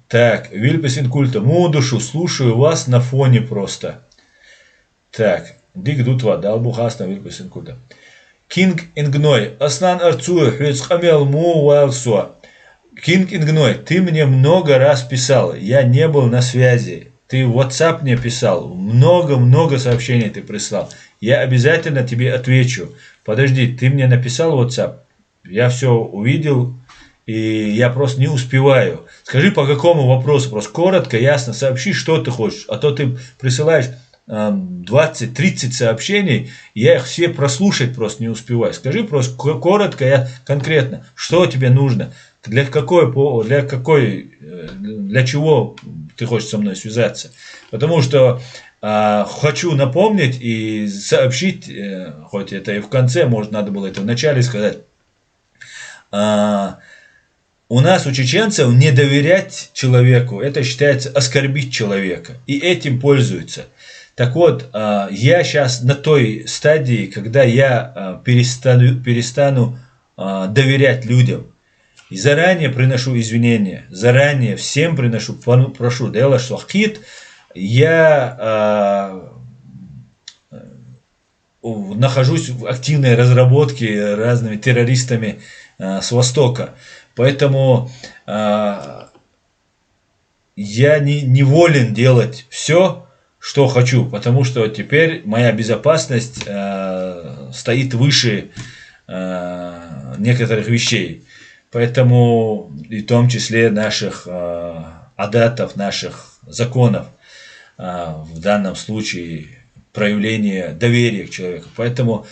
Так, Вильпес Инкульта, душу, слушаю вас на фоне просто. Так, Дик Дутва, Далбухас на Вильпес Инкульта. Кинг Ингной, Аслан Арцуя, Хюцхамел Му Уайлсуа. Кинг Ингной, ты мне много раз писал, я не был на связи. Ты в WhatsApp мне писал, много-много сообщений ты прислал. Я обязательно тебе отвечу, подожди, ты мне написал в WhatsApp, я все увидел, и я просто не успеваю. Скажи, по какому вопросу, просто коротко, ясно, сообщи, что ты хочешь, а то ты присылаешь 20-30 сообщений, я их все прослушать просто не успеваю. Скажи просто коротко, конкретно, что тебе нужно, для чего ты хочешь со мной связаться. Потому что хочу напомнить и сообщить, хоть это и в конце, может надо было это в начале сказать, у нас, у чеченцев, не доверять человеку, это считается оскорбить человека. И этим пользуются. Так вот, я сейчас на той стадии, когда я перестану доверять людям. И заранее приношу извинения. Заранее всем приношу, прошу, дело шахид. Я нахожусь в активной разработке разными террористами с Востока. Поэтому я не волен делать все, что хочу, потому что теперь моя безопасность стоит выше некоторых вещей. Поэтому и в том числе наших адатов, наших законов, в данном случае проявление доверия к человеку. Поэтому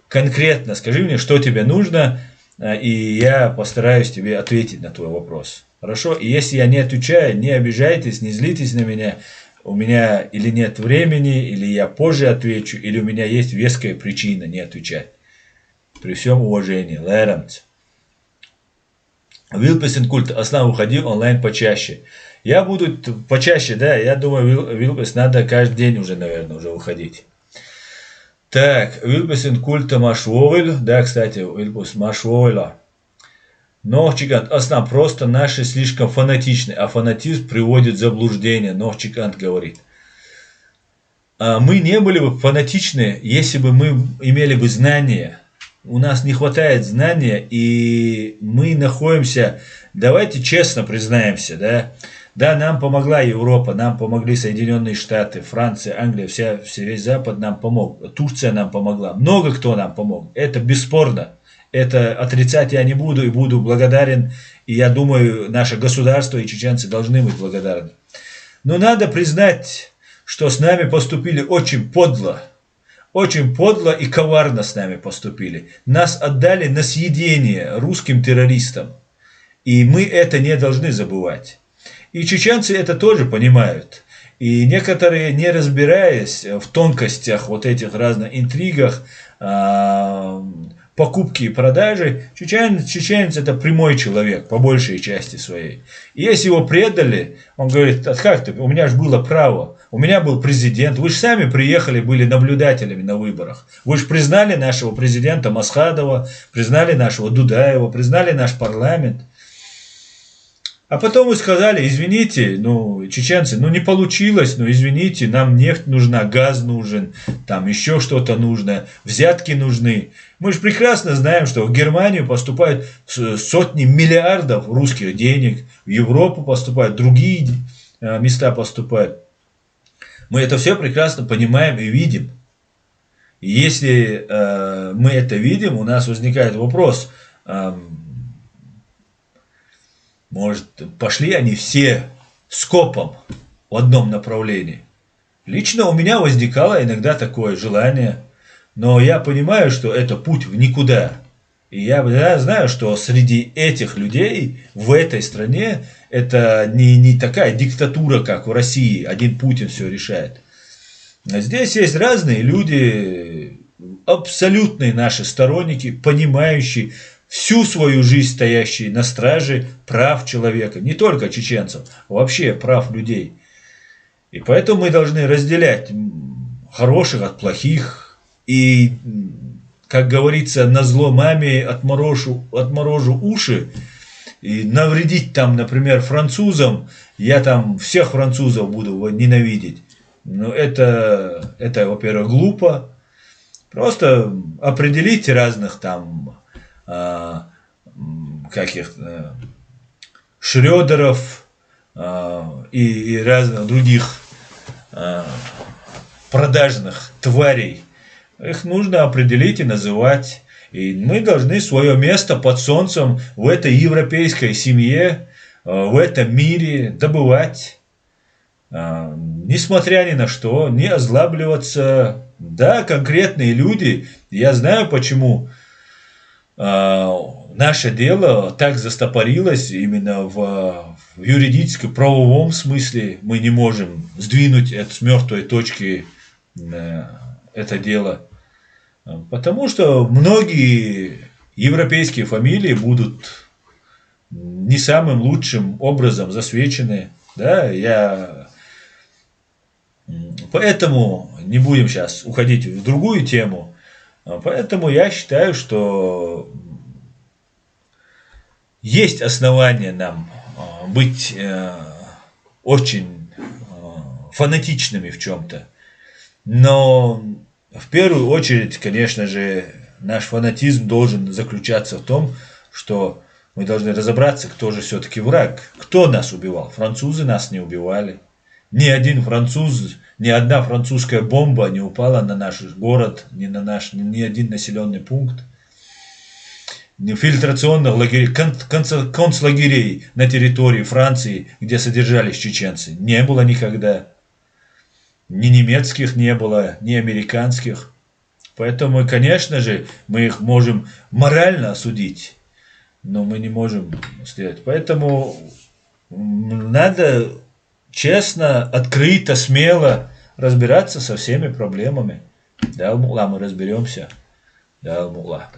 конкретно скажи мне, что тебе нужно, и я постараюсь тебе ответить на твой вопрос. Хорошо? И если я не отвечаю, не обижайтесь, не злитесь на меня. У меня или нет времени, или я позже отвечу, или у меня есть веская причина не отвечать. При всем уважении. Лэрамц. Вилпесен культ. Аслан, уходи онлайн почаще. Я буду почаще, да. Я думаю, Вилпес надо каждый день уже, наверное, уже уходить. Так, Вилпесен культа Машвойль. Да, кстати, Вилпес Машвойла. Нохчикант, Аслан, просто наши слишком фанатичны, а фанатизм приводит в заблуждение. Нохчикант говорит. Мы не были бы фанатичны, если бы мы имели бы знания. У нас не хватает знания, и мы находимся, давайте честно признаемся, да, нам помогла Европа, нам помогли Соединенные Штаты, Франция, Англия, весь Запад нам помог, Турция нам помогла, много кто нам помог, это бесспорно, это отрицать я не буду и буду благодарен, и я думаю, наше государство и чеченцы должны быть благодарны. Но надо признать, что с нами поступили очень подло и коварно с нами поступили. Нас отдали на съедение русским террористам. И мы это не должны забывать. И чеченцы это тоже понимают. И некоторые, не разбираясь в тонкостях вот этих разных интригах, покупки и продажи, чеченец это прямой человек, по большей части своей. И если его предали, он говорит, а как ты, у меня же было право, у меня был президент, вы же сами приехали, были наблюдателями на выборах. Вы же признали нашего президента Масхадова, признали нашего Дудаева, признали наш парламент. А потом вы сказали, извините, чеченцы, не получилось, извините, нам нефть нужна, газ нужен, там еще что-то нужно, взятки нужны. Мы же прекрасно знаем, что в Германию поступают сотни миллиардов русских денег, в Европу поступают, другие места поступают. Мы это все прекрасно понимаем и видим. И если мы это видим, у нас возникает вопрос, может, пошли они все скопом в одном направлении. Лично у меня возникало иногда такое желание, но я понимаю, что это путь в никуда. И я знаю, что среди этих людей в этой стране это не такая диктатура, как в России, один Путин все решает. Здесь есть разные люди, абсолютные наши сторонники, понимающие, всю свою жизнь стоящие на страже прав человека, не только чеченцев, вообще прав людей. И поэтому мы должны разделять хороших от плохих. И, как говорится, назло маме отморожу уши. И навредить там, например, французам, я там всех французов буду ненавидеть. Но это во-первых, глупо. Просто определите разных там Шрёдеров и разных других продажных тварей. Их нужно определить и называть. И мы должны свое место под солнцем в этой европейской семье, в этом мире добывать. Несмотря ни на что, не озлабливаться. Да, конкретные люди, я знаю, почему наше дело так застопорилось именно в юридическом, правовом смысле. Мы не можем сдвинуть с мертвой точки это дело. Потому что многие европейские фамилии будут не самым лучшим образом засвечены. Да, Поэтому не будем сейчас уходить в другую тему. Поэтому я считаю, что есть основания нам быть очень фанатичными в чем-то. Но в первую очередь, конечно же, наш фанатизм должен заключаться в том, что мы должны разобраться, кто же все-таки враг. Кто нас убивал? Французы нас не убивали. Ни один француз, ни одна французская бомба не упала на наш город, ни один населенный пункт. Фильтрационных лагерей, концлагерей на территории Франции, где содержались чеченцы, не было никогда. Ни немецких не было, ни американских. Поэтому, конечно же, мы их можем морально осудить, но мы не можем сделать. Поэтому надо честно, открыто, смело разбираться со всеми проблемами. Да, Алла, мы разберемся. Да, Алла.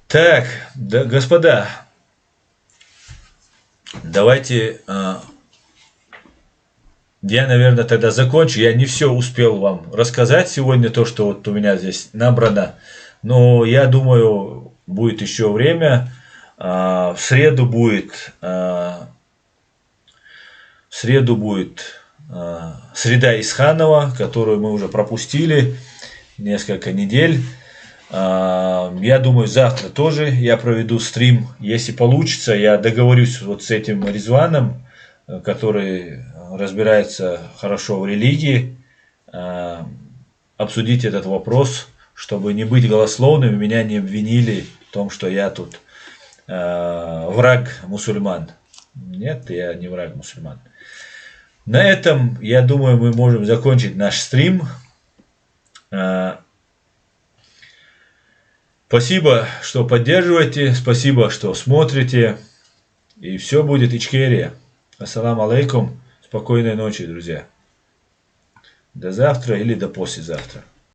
Так, да, господа, давайте я, наверное, тогда закончу. Я не все успел вам рассказать сегодня, то, что вот у меня здесь набрано. Но я думаю, будет еще время. В среду будет среда Исханова, которую мы уже пропустили несколько недель. Я думаю, завтра тоже я проведу стрим. Если получится, я договорюсь вот с этим Ризваном, который разбирается хорошо в религии, обсудить этот вопрос, чтобы не быть голословным, меня не обвинили в том, что я тут враг мусульман. Нет, я не враг мусульман. На этом, я думаю, мы можем закончить наш стрим. Спасибо, что поддерживаете, спасибо, что смотрите. И все будет Ичкерия. Ассаламу алейкум. Спокойной ночи, друзья. До завтра или до послезавтра.